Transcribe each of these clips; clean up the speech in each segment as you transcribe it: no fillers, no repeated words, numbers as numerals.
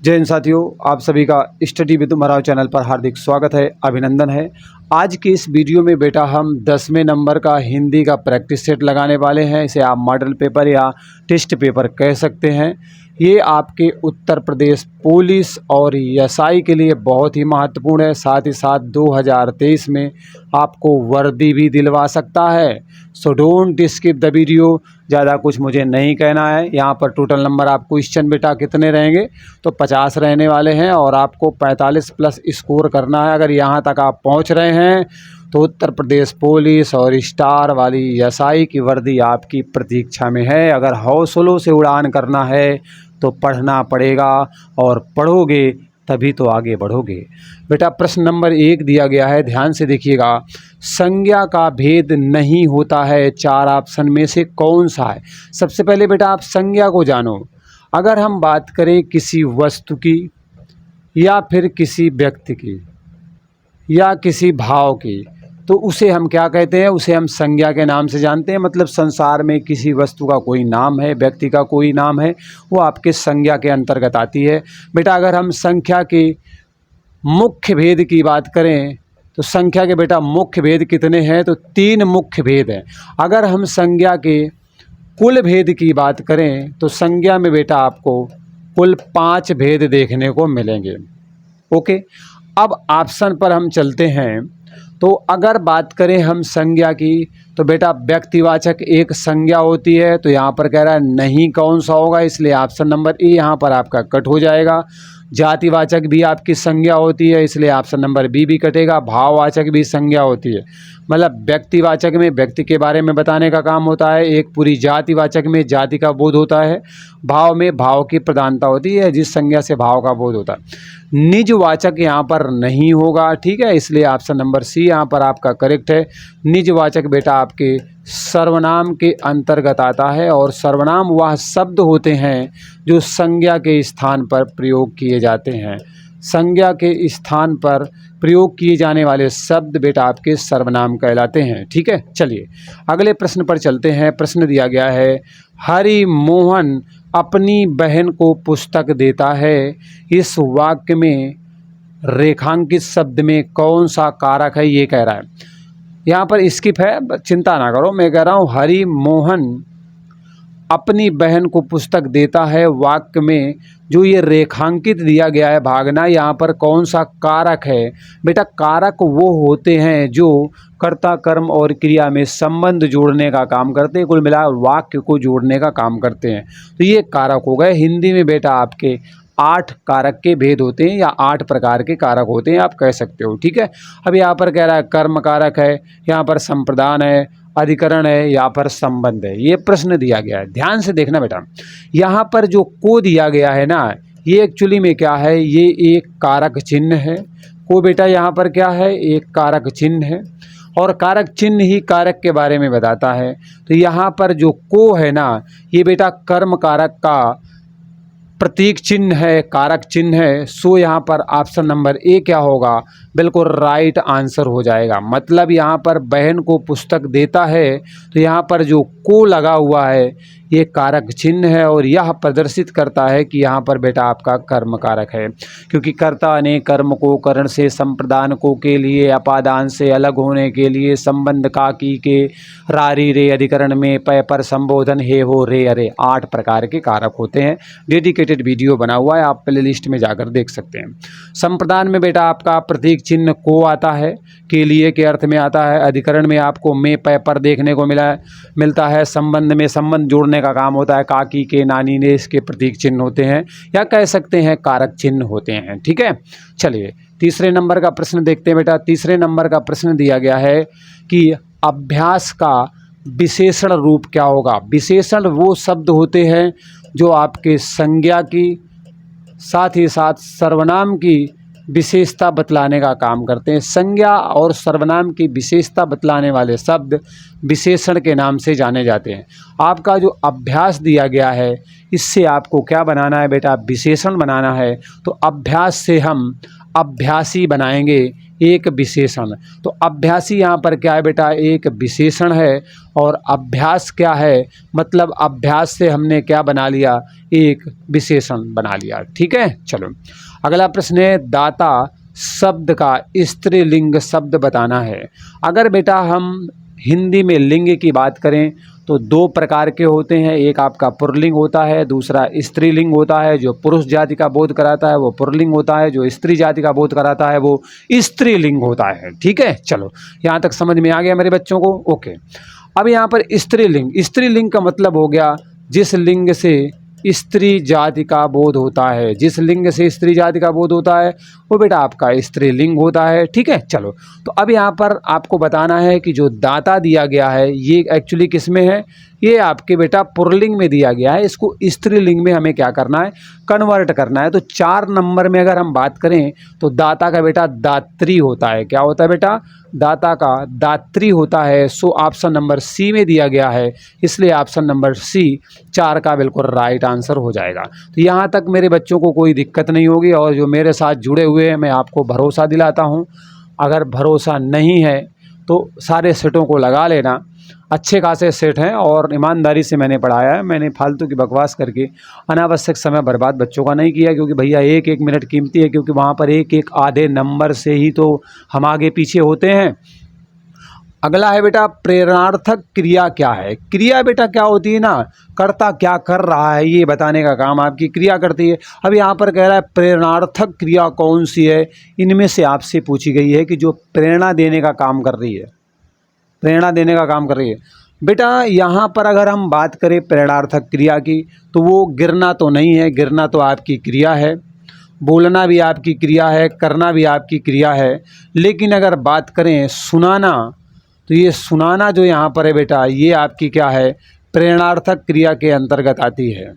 जय हिंद साथियों, आप सभी का स्टडी विद उमराव चैनल पर हार्दिक स्वागत है, अभिनंदन है। आज की इस वीडियो में बेटा हम 10वें नंबर का हिंदी का प्रैक्टिस सेट लगाने वाले हैं। इसे आप मॉडल पेपर या टेस्ट पेपर कह सकते हैं। ये आपके उत्तर प्रदेश पुलिस और एसआई के लिए बहुत ही महत्वपूर्ण है। साथ ही साथ 2023 में आपको वर्दी भी दिलवा सकता है। So don't skip the video. ज़्यादा कुछ मुझे नहीं कहना है। यहाँ पर टोटल नंबर आप क्वेश्चन बेटा कितने रहेंगे तो 50 रहने वाले हैं और आपको 45 प्लस स्कोर करना है। अगर यहाँ तक आप पहुँच रहे हैं तो उत्तर प्रदेश पुलिस और स्टार वाली एसआई की वर्दी आपकी प्रतीक्षा में है। अगर हौसलों से उड़ान करना है तो पढ़ना पड़ेगा और पढ़ोगे तभी तो आगे बढ़ोगे। बेटा प्रश्न नंबर 1 दिया गया है, ध्यान से देखिएगा। संज्ञा का भेद नहीं होता है, 4 ऑप्शन में से कौन सा है? सबसे पहले बेटा आप संज्ञा को जानो। अगर हम बात करें किसी वस्तु की या फिर किसी व्यक्ति की या किसी भाव की, तो उसे हम क्या कहते हैं? उसे हम संज्ञा के नाम से जानते हैं। मतलब संसार में किसी वस्तु का कोई नाम है, व्यक्ति का कोई नाम है, वो आपके संज्ञा के अंतर्गत आती है। बेटा अगर हम संख्या के मुख्य भेद की बात करें तो संख्या के बेटा मुख्य भेद कितने हैं? तो 3 मुख्य भेद हैं। अगर हम संज्ञा के कुल भेद की बात करें तो संज्ञा में बेटा आपको कुल 5 भेद देखने को मिलेंगे। ओके, अब ऑप्शन पर हम चलते हैं। तो अगर बात करें हम संज्ञा की तो बेटा व्यक्तिवाचक एक संज्ञा होती है, तो यहाँ पर कह रहा है नहीं कौन सा होगा, इसलिए ऑप्शन नंबर ए यहाँ पर आपका कट हो जाएगा। जातिवाचक भी आपकी संज्ञा होती है, इसलिए ऑप्शन नंबर बी भी कटेगा। भाववाचक भी संज्ञा होती है, मतलब व्यक्तिवाचक में व्यक्ति के बारे में बताने का काम होता है। एक पूरी जातिवाचक में जाति का बोध होता है। भाव में भाव की प्रधानता होती है, जिस संज्ञा से भाव का बोध होता है। निजवाचक यहाँ पर नहीं होगा, ठीक है, इसलिए ऑप्शन नंबर सी यहाँ पर आपका करेक्ट है। निजवाचक बेटा आपके सर्वनाम के अंतर्गत आता है और सर्वनाम वह शब्द होते हैं जो संज्ञा के स्थान पर प्रयोग किए जाते हैं। संज्ञा के स्थान पर प्रयोग किए जाने वाले शब्द बेटा आपके सर्वनाम कहलाते हैं। ठीक है, चलिए अगले प्रश्न पर चलते हैं। प्रश्न दिया गया है, हरि मोहन अपनी बहन को पुस्तक देता है। इस वाक्य में रेखांकित शब्द में कौन सा कारक है? ये कह रहा है। यहाँ पर स्किप है, चिंता ना करो, मैं कह रहा हूँ हरि मोहन अपनी बहन को पुस्तक देता है। वाक्य में जो ये रेखांकित दिया गया है भागना, यहाँ पर कौन सा कारक है? बेटा कारक वो होते हैं जो कर्ता कर्म और क्रिया में संबंध जोड़ने का काम करते हैं, कुल मिला वाक्य को जोड़ने का काम करते हैं। तो ये कारक हो गए। हिंदी में बेटा आपके 8 कारक के भेद होते हैं या 8 प्रकार के कारक होते हैं, आप कह सकते हो। ठीक है, अब यहाँ पर कह रहा है कर्म कारक है, यहाँ पर संप्रदान है, अधिकरण है, यहाँ पर संबंध है। ये प्रश्न दिया गया है, ध्यान से देखना बेटा। यहाँ पर जो को दिया गया है ना, ये एक्चुअली में क्या है? ये एक कारक चिन्ह है। को बेटा यहाँ पर क्या है? एक कारक चिन्ह है और कारक चिन्ह ही कारक के बारे में बताता है। तो यहाँ पर जो को है ना, ये बेटा कर्म कारक का प्रतीक चिन्ह है, कारक चिन्ह है। सो यहाँ पर ऑप्शन नंबर ए क्या होगा? बिल्कुल राइट आंसर हो जाएगा। मतलब यहाँ पर बहन को पुस्तक देता है तो यहाँ पर जो को लगा हुआ है ये कारक चिन्ह है और यह प्रदर्शित करता है कि यहाँ पर बेटा आपका कर्म कारक है, क्योंकि कर्ता ने कर्म को करण से, संप्रदान को के लिए, अपादान से अलग होने के लिए, संबंध का की के, रारी रे, अधिकरण में पय पर, संबोधन हे हो रे अरे, 8 प्रकार के कारक होते हैं। डेडिकेटेड वीडियो बना हुआ है, आप प्ले लिस्ट में जाकर देख सकते हैं। संप्रदान में बेटा आपका प्रतीक चिन्ह को आता है, के लिए के अर्थ में आता है। अधिकरण में आपको में पय पर देखने को मिलता है। संबंध में संबंध जोड़ने का काम होता है, काकी के, नानी ने, इसके प्रतीक चिन्ह होते हैं या कह सकते हैं कारक चिन्ह होते हैं। ठीक है, चलिए तीसरे नंबर का प्रश्न देखते हैं बेटा। तीसरे नंबर का प्रश्न दिया गया है कि अभ्यास का विशेषण रूप क्या होगा? विशेषण वो शब्द होते हैं जो आपके संज्ञा की साथ ही साथ सर्वनाम की विशेषता बतलाने का काम करते हैं। संज्ञा और सर्वनाम की विशेषता बतलाने वाले शब्द विशेषण के नाम से जाने जाते हैं। आपका जो अभ्यास दिया गया है, इससे आपको क्या बनाना है बेटा? विशेषण बनाना है। तो अभ्यास से हम अभ्यासी बनाएंगे एक विशेषण। तो अभ्यासी यहाँ पर क्या है बेटा, एक विशेषण है। और अभ्यास क्या है, मतलब अभ्यास से हमने क्या बना लिया, एक विशेषण बना लिया। ठीक है, चलो अगला प्रश्न है, दाता शब्द का स्त्रीलिंग शब्द बताना है। अगर बेटा हम हिंदी में लिंग की बात करें तो दो प्रकार के होते हैं, एक आपका पुल्लिंग होता है, दूसरा स्त्रीलिंग होता है। जो पुरुष जाति का बोध कराता है वो पुल्लिंग होता है, जो स्त्री जाति का बोध कराता है वो स्त्रीलिंग होता है। ठीक है, चलो यहाँ तक समझ में आ गया मेरे बच्चों को। ओके, अब यहाँ पर स्त्रीलिंग, स्त्रीलिंग का मतलब हो गया जिस लिंग से स्त्री जाति का बोध होता है, जिस लिंग से स्त्री जाति का बोध होता है वो बेटा आपका स्त्रीलिंग होता है। ठीक है, चलो तो अब यहाँ पर आपको बताना है कि जो दाता दिया गया है ये एक्चुअली किस में है, ये आपके बेटा पुल्लिंग में दिया गया है। इसको स्त्रीलिंग में हमें क्या करना है, कन्वर्ट करना है। तो 4 नंबर में अगर हम बात करें तो दाता का बेटा दात्री होता है। क्या होता है बेटा, दाता का दात्री होता है। सो ऑप्शन नंबर सी में दिया गया है, इसलिए ऑप्शन नंबर सी 4 का बिल्कुल राइट आंसर हो जाएगा। तो यहाँ तक मेरे बच्चों को कोई दिक्कत नहीं होगी। और जो मेरे साथ जुड़े हुए हैं मैं आपको भरोसा दिलाता हूँ, अगर भरोसा नहीं है तो सारे सेटों को लगा लेना, अच्छे खासे सेट हैं और ईमानदारी से मैंने पढ़ाया है। मैंने फालतू की बकवास करके अनावश्यक समय बर्बाद बच्चों का नहीं किया, क्योंकि भैया एक एक मिनट कीमती है, क्योंकि वहाँ पर एक एक आधे नंबर से ही तो हम आगे पीछे होते हैं। अगला है बेटा प्रेरणार्थक क्रिया क्या है। क्रिया बेटा क्या होती है ना, कर्ता क्या कर रहा है ये बताने का काम आपकी क्रिया करती है। अब यहाँ पर कह रहा है प्रेरणार्थक क्रिया कौन सी है, इनमें से आपसे पूछी गई है कि जो प्रेरणा देने का काम कर रही है, प्रेरणा देने का काम कर रही है। बेटा यहाँ पर अगर हम बात करें प्रेरणार्थक क्रिया की तो वो गिरना तो नहीं है, गिरना तो आपकी क्रिया है, बोलना भी आपकी क्रिया है, करना भी आपकी क्रिया है। लेकिन अगर बात करें सुनाना तो ये सुनाना जो यहाँ पर है बेटा ये आपकी क्या है, प्रेरणार्थक क्रिया के अंतर्गत आती है।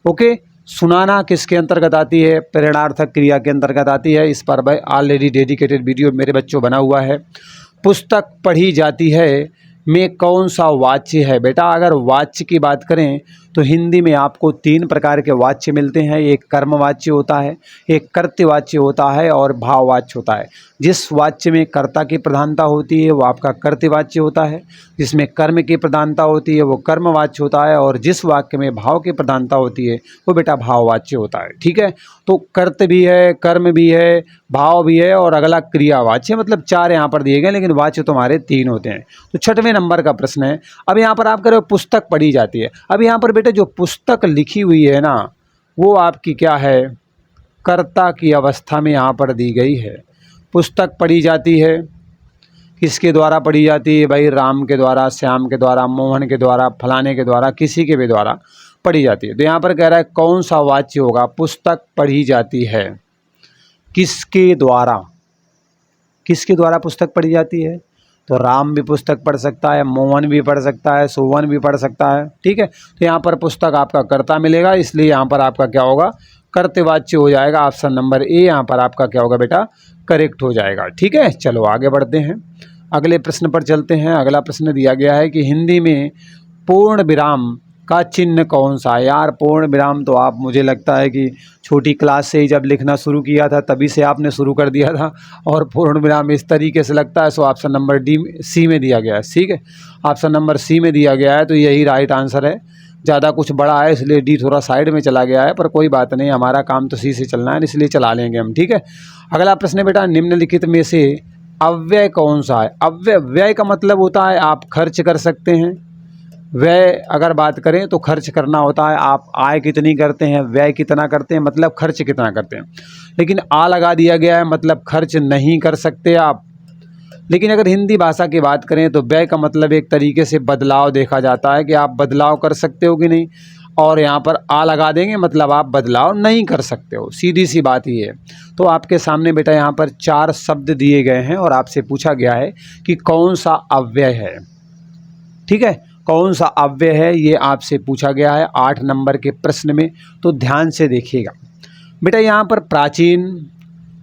ओके, सुनाना किसके अंतर्गत आती है, प्रेरणार्थक क्रिया के अंतर्गत आती है। इस पर भाई ऑलरेडी डेडिकेटेड वीडियो मेरे बच्चों बना हुआ है। पुस्तक पढ़ी जाती है में कौन सा वाच्य है। बेटा अगर वाच्य की बात करें तो हिंदी में आपको 3 प्रकार के वाच्य मिलते हैं, एक कर्मवाच्य होता है, एक कर्तवाच्य होता है और भाववाच्य होता है। जिस वाच्य में कर्ता की प्रधानता होती है वो आपका कर्तवाच्य होता है, जिसमें कर्म की प्रधानता होती है वो कर्मवाच्य होता है, और जिस वाक्य में भाव की प्रधानता होती है वो बेटा भाववाच्य होता है। ठीक है, तो कर्त भी है, कर्म भी है, भाव भी है और अगला क्रियावाच्य, मतलब 4 यहाँ पर दिए गए, लेकिन वाच्य तो हमारे 3 होते हैं। तो 6वें नंबर का प्रश्न है, अब यहाँ पर आप कह रहे हो पुस्तक पढ़ी जाती है। अब यहाँ पर बेटा जो पुस्तक लिखी हुई है ना वो आपकी क्या है, कर्ता की अवस्था में यहाँ पर दी गई है। पुस्तक पढ़ी जाती है, किसके द्वारा पढ़ी जाती है भाई, राम के द्वारा, श्याम के द्वारा, मोहन के द्वारा, फलाने के द्वारा, किसी के भी द्वारा पढ़ी जाती है। तो यहाँ पर कह रहा है कौन सा वाच्य होगा, पुस्तक पढ़ी जाती है किसके द्वारा, किसके द्वारा पुस्तक पढ़ी जाती है। तो राम भी पुस्तक पढ़ सकता है, मोहन भी पढ़ सकता है, सोवन भी पढ़ सकता है। ठीक है, तो यहाँ पर पुस्तक आपका कर्ता मिलेगा, इसलिए यहाँ पर आपका क्या होगा, कर्तवाच्य हो जाएगा। ऑप्शन नंबर ए यहाँ पर आपका क्या होगा बेटा, करेक्ट हो जाएगा। ठीक है, चलो आगे बढ़ते हैं, अगले प्रश्न पर चलते हैं। अगला प्रश्न दिया गया है कि हिंदी में पूर्ण विराम का चिन्ह कौन सा है। यार पूर्ण विराम तो आप, मुझे लगता है कि छोटी क्लास से ही जब लिखना शुरू किया था तभी से आपने शुरू कर दिया था, और पूर्ण विराम इस तरीके से लगता है। सो ऑप्शन नंबर सी में दिया गया है। ठीक है, ऑप्शन नंबर सी में दिया गया है, तो यही राइट आंसर है। ज़्यादा कुछ बड़ा है इसलिए डी थोड़ा साइड में चला गया है, पर कोई बात नहीं, हमारा काम तो सी से चलना है, इसलिए चला लेंगे हम। ठीक है, अगला प्रश्न है बेटा, निम्नलिखित में से अव्यय कौन सा है। अव्यय, व्यय का मतलब होता है आप खर्च कर सकते हैं। व्यय अगर बात करें तो खर्च करना होता है, आप आय कितनी करते हैं, व्यय कितना करते हैं, मतलब खर्च कितना करते हैं। लेकिन आ लगा दिया गया है, मतलब खर्च नहीं कर सकते आप। लेकिन अगर हिंदी भाषा की बात करें तो व्यय का मतलब एक तरीके से बदलाव देखा जाता है कि आप बदलाव कर सकते हो कि नहीं, और यहाँ पर आ लगा देंगे मतलब आप बदलाव नहीं कर सकते हो, सीधी सी बात ही है। तो आपके सामने बेटा यहाँ पर 4 शब्द दिए गए हैं और आपसे पूछा गया है कि कौन सा अव्यय है। ठीक है, कौन सा अव्यय है ये आपसे पूछा गया है 8 नंबर के प्रश्न में। तो ध्यान से देखिएगा बेटा, यहाँ पर प्राचीन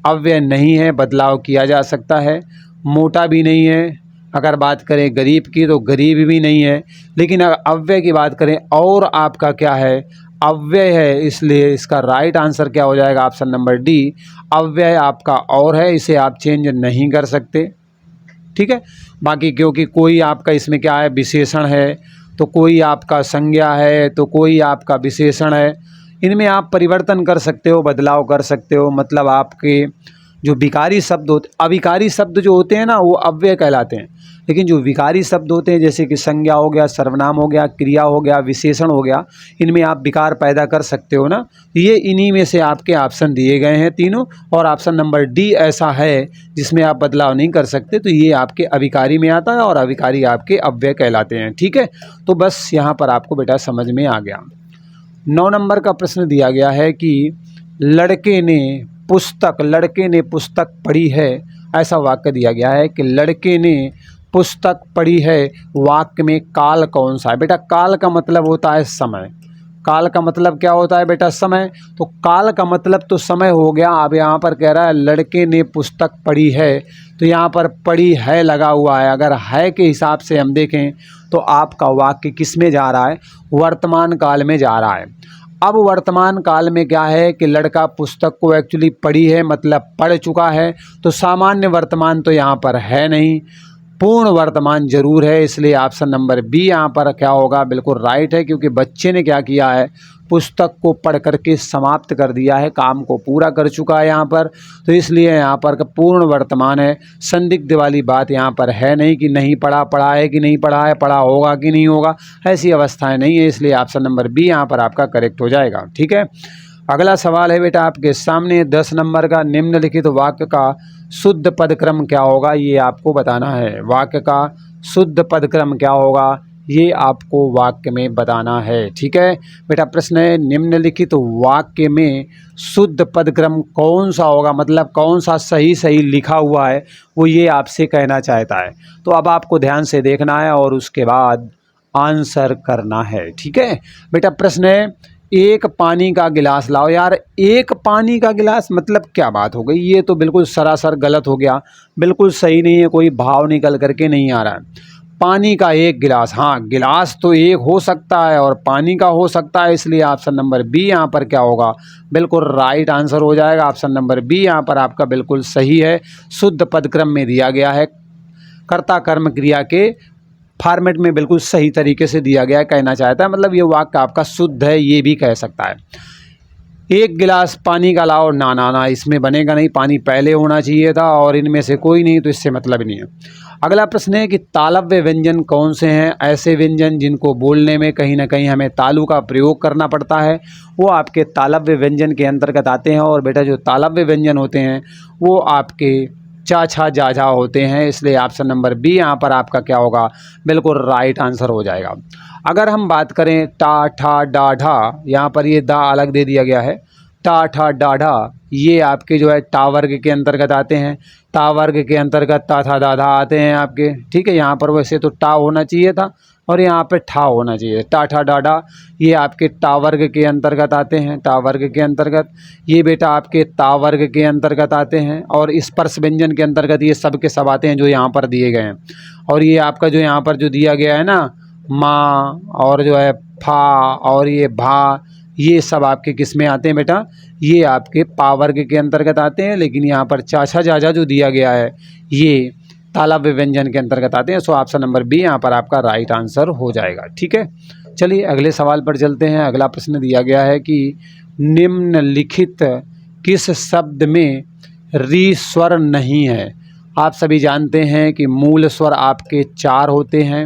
अव्यय नहीं है, बदलाव किया जा सकता है। मोटा भी नहीं है, अगर बात करें गरीब की तो गरीब भी नहीं है। लेकिन अगर अव्यय की बात करें और आपका क्या है, अव्यय है, इसलिए इसका राइट आंसर क्या हो जाएगा, ऑप्शन नंबर डी। अव्यय आपका और है, इसे आप चेंज नहीं कर सकते, ठीक है। बाकी क्योंकि कोई आपका इसमें क्या है, विशेषण है, तो कोई आपका संज्ञा है, तो कोई आपका विशेषण है, इनमें आप परिवर्तन कर सकते हो, बदलाव कर सकते हो। मतलब आपके जो विकारी शब्द होते, अविकारी शब्द जो होते हैं ना, वो अव्यय कहलाते हैं। लेकिन जो विकारी शब्द होते हैं, जैसे कि संज्ञा हो गया, सर्वनाम हो गया, क्रिया हो गया, विशेषण हो गया, इनमें आप विकार पैदा कर सकते हो ना। ये इन्हीं में से आपके ऑप्शन दिए गए हैं तीनों, और ऑप्शन नंबर डी ऐसा है जिसमें आप बदलाव नहीं कर सकते, तो ये आपके अविकारी में आता है, और अविकारी आपके अव्यय कहलाते हैं, ठीक है। तो बस यहाँ पर आपको बेटा समझ में आ गया। 9 नंबर का प्रश्न दिया गया है कि लड़के ने पुस्तक पढ़ी है। ऐसा वाक्य दिया गया है कि लड़के ने पुस्तक पढ़ी है, वाक्य में काल कौन सा है। बेटा काल का मतलब होता है समय। काल का मतलब क्या होता है बेटा, समय। तो काल का मतलब तो समय हो गया। अब यहाँ पर कह रहा है लड़के ने पुस्तक पढ़ी है, तो यहाँ पर पढ़ी है लगा हुआ है। अगर है के हिसाब से हम देखें तो आपका वाक्य किस में जा रहा है, वर्तमान काल में जा रहा है। अब वर्तमान काल में क्या है कि लड़का पुस्तक को एक्चुअली पढ़ी है, मतलब पढ़ चुका है। तो सामान्य वर्तमान तो यहाँ पर है नहीं, पूर्ण वर्तमान जरूर है, इसलिए ऑप्शन नंबर बी यहाँ पर क्या होगा, बिल्कुल राइट है। क्योंकि बच्चे ने क्या किया है, पुस्तक को पढ़ करके समाप्त कर दिया है, काम को पूरा कर चुका है यहाँ पर। तो इसलिए यहाँ पर पूर्ण वर्तमान है। संदिग्ध वाली बात यहाँ पर है नहीं कि नहीं पढ़ा, पढ़ा है कि नहीं पढ़ा है, पढ़ा होगा कि नहीं होगा, ऐसी अवस्थाएं नहीं है। इसलिए ऑप्शन नंबर बी यहाँ पर आपका करेक्ट हो जाएगा, ठीक है। अगला सवाल है बेटा आपके सामने 10 नंबर का, निम्नलिखित वाक्य का शुद्ध पदक्रम क्या होगा, ये आपको बताना है। वाक्य का शुद्ध पदक्रम क्या होगा, ये आपको वाक्य में बताना है, ठीक है। बेटा प्रश्न है निम्नलिखित वाक्य में शुद्ध पदक्रम कौन सा होगा, मतलब कौन सा सही लिखा हुआ है, वो ये आपसे कहना चाहता है। तो अब आपको ध्यान से देखना है और उसके बाद आंसर करना है, ठीक है। बेटा प्रश्न है एक पानी का गिलास लाओ। यार एक पानी का गिलास मतलब क्या बात हो गई, ये तो बिल्कुल सरासर गलत हो गया, बिल्कुल सही नहीं है, कोई भाव निकल करके नहीं आ रहा है। पानी का एक गिलास, हाँ गिलास तो एक हो सकता है और पानी का हो सकता है, इसलिए ऑप्शन नंबर बी यहाँ पर क्या होगा, बिल्कुल राइट आंसर हो जाएगा। ऑप्शन नंबर बी यहाँ पर आपका बिल्कुल सही है। शुद्ध पदक्रम में दिया गया है, कर्ता कर्म क्रिया के फॉर्मेट में बिल्कुल सही तरीके से दिया गया है, कहना चाहता है। मतलब ये वाक्य आपका शुद्ध है, ये भी कह सकता है। एक गिलास पानी का लाओ, ना ना ना इसमें बनेगा नहीं, पानी पहले होना चाहिए था, और इनमें से कोई नहीं, तो इससे मतलब नहीं है। अगला प्रश्न है कि तालव्य व्यंजन कौन से हैं। ऐसे व्यंजन जिनको बोलने में कहीं ना कहीं हमें तालु का प्रयोग करना पड़ता है, वो आपके तालव्य व्यंजन के अंतर्गत आते हैं। और बेटा जो तालव्य व्यंजन होते हैं वो आपके चा छा जा जा होते हैं, इसलिए ऑप्शन नंबर बी यहाँ पर आपका क्या होगा, बिल्कुल राइट आंसर हो जाएगा। अगर हम बात करें टा ठा डा ढा, यहाँ पर ये दा अलग दे दिया गया है, टा ठा डा ढा ये आपके जो है टा वर्ग के अंतर्गत आते हैं। टा वर्ग के अंतर्गत ता था दा धा आते हैं आपके, ठीक है। यहाँ पर वैसे तो टा होना चाहिए था और यहाँ पे ठा होना चाहिए। टा ठा डा डा ये आपके टा वर्ग के अंतर्गत आते हैं, टा वर्ग के अंतर्गत। ये बेटा आपके ता वर्ग के अंतर्गत आते हैं, और स्पर्श व्यंजन के अंतर्गत ये सब के सब आते हैं जो यहाँ पर दिए गए हैं। और ये आपका जो यहाँ पर जो दिया गया है ना, माँ और जो है फा और ये भा, ये सब आपके किस में आते हैं बेटा, ये आपके पा वर्ग के अंतर्गत आते हैं। लेकिन यहाँ पर चाचा जाजा जो दिया गया है ये तालव्य व्यंजन के अंतर्गत आते हैं। सो ऑप्शन नंबर बी यहाँ पर आपका राइट आंसर हो जाएगा, ठीक है। चलिए अगले सवाल पर चलते हैं। अगला प्रश्न दिया गया है कि निम्नलिखित किस शब्द में री स्वर नहीं है। आप सभी जानते हैं कि मूल स्वर आपके 4 होते हैं।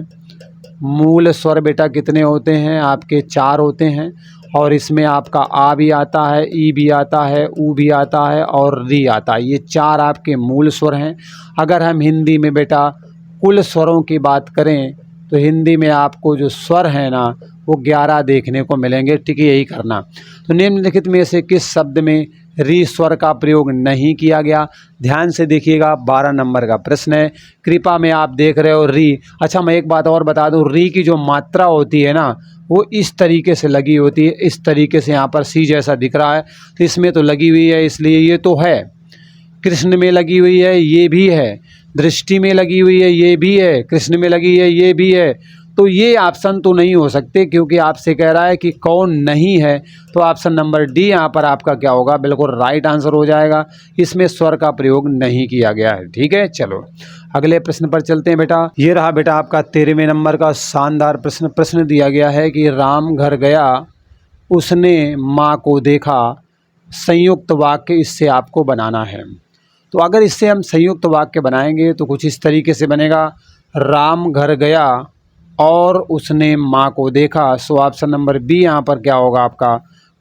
मूल स्वर बेटा कितने होते हैं, आपके 4 होते हैं। और इसमें आपका आ भी आता है, ई भी आता है, ऊ भी आता है और री आता है। ये 4 आपके मूल स्वर हैं। अगर हम हिंदी में बेटा कुल स्वरों की बात करें तो हिंदी में आपको जो स्वर हैं ना वो 11 देखने को मिलेंगे, ठीक है, यही करना। तो निम्नलिखित में से किस शब्द में री स्वर का प्रयोग नहीं किया गया। ध्यान से देखिएगा, 12 नंबर का प्रश्न है। कृपा में आप देख रहे हो री। अच्छा मैं एक बात और बता दूं, री की जो मात्रा होती है ना वो इस तरीके से लगी होती है, इस तरीके से। यहाँ पर सी जैसा दिख रहा है तो इसमें तो लगी हुई है, इसलिए ये तो है। कृष्ण में लगी हुई है, ये भी है। दृष्टि में लगी हुई है, ये भी है। कृष्ण में लगी है, ये भी है। तो ये ऑप्शन तो नहीं हो सकते, क्योंकि आपसे कह रहा है कि कौन नहीं है। तो ऑप्शन नंबर डी यहाँ पर आपका क्या होगा, बिल्कुल राइट आंसर हो जाएगा। इसमें स्वर का प्रयोग नहीं किया गया है। ठीक है, चलो अगले प्रश्न पर चलते हैं बेटा। ये रहा बेटा आपका 13वें नंबर का शानदार प्रश्न दिया गया है कि राम घर गया, उसने माँ को देखा, संयुक्त वाक्य इससे आपको बनाना है। तो अगर इससे हम संयुक्त वाक्य बनाएंगे तो कुछ इस तरीके से बनेगा, राम घर गया और उसने माँ को देखा। सो ऑप्शन नंबर बी यहाँ पर क्या होगा, आपका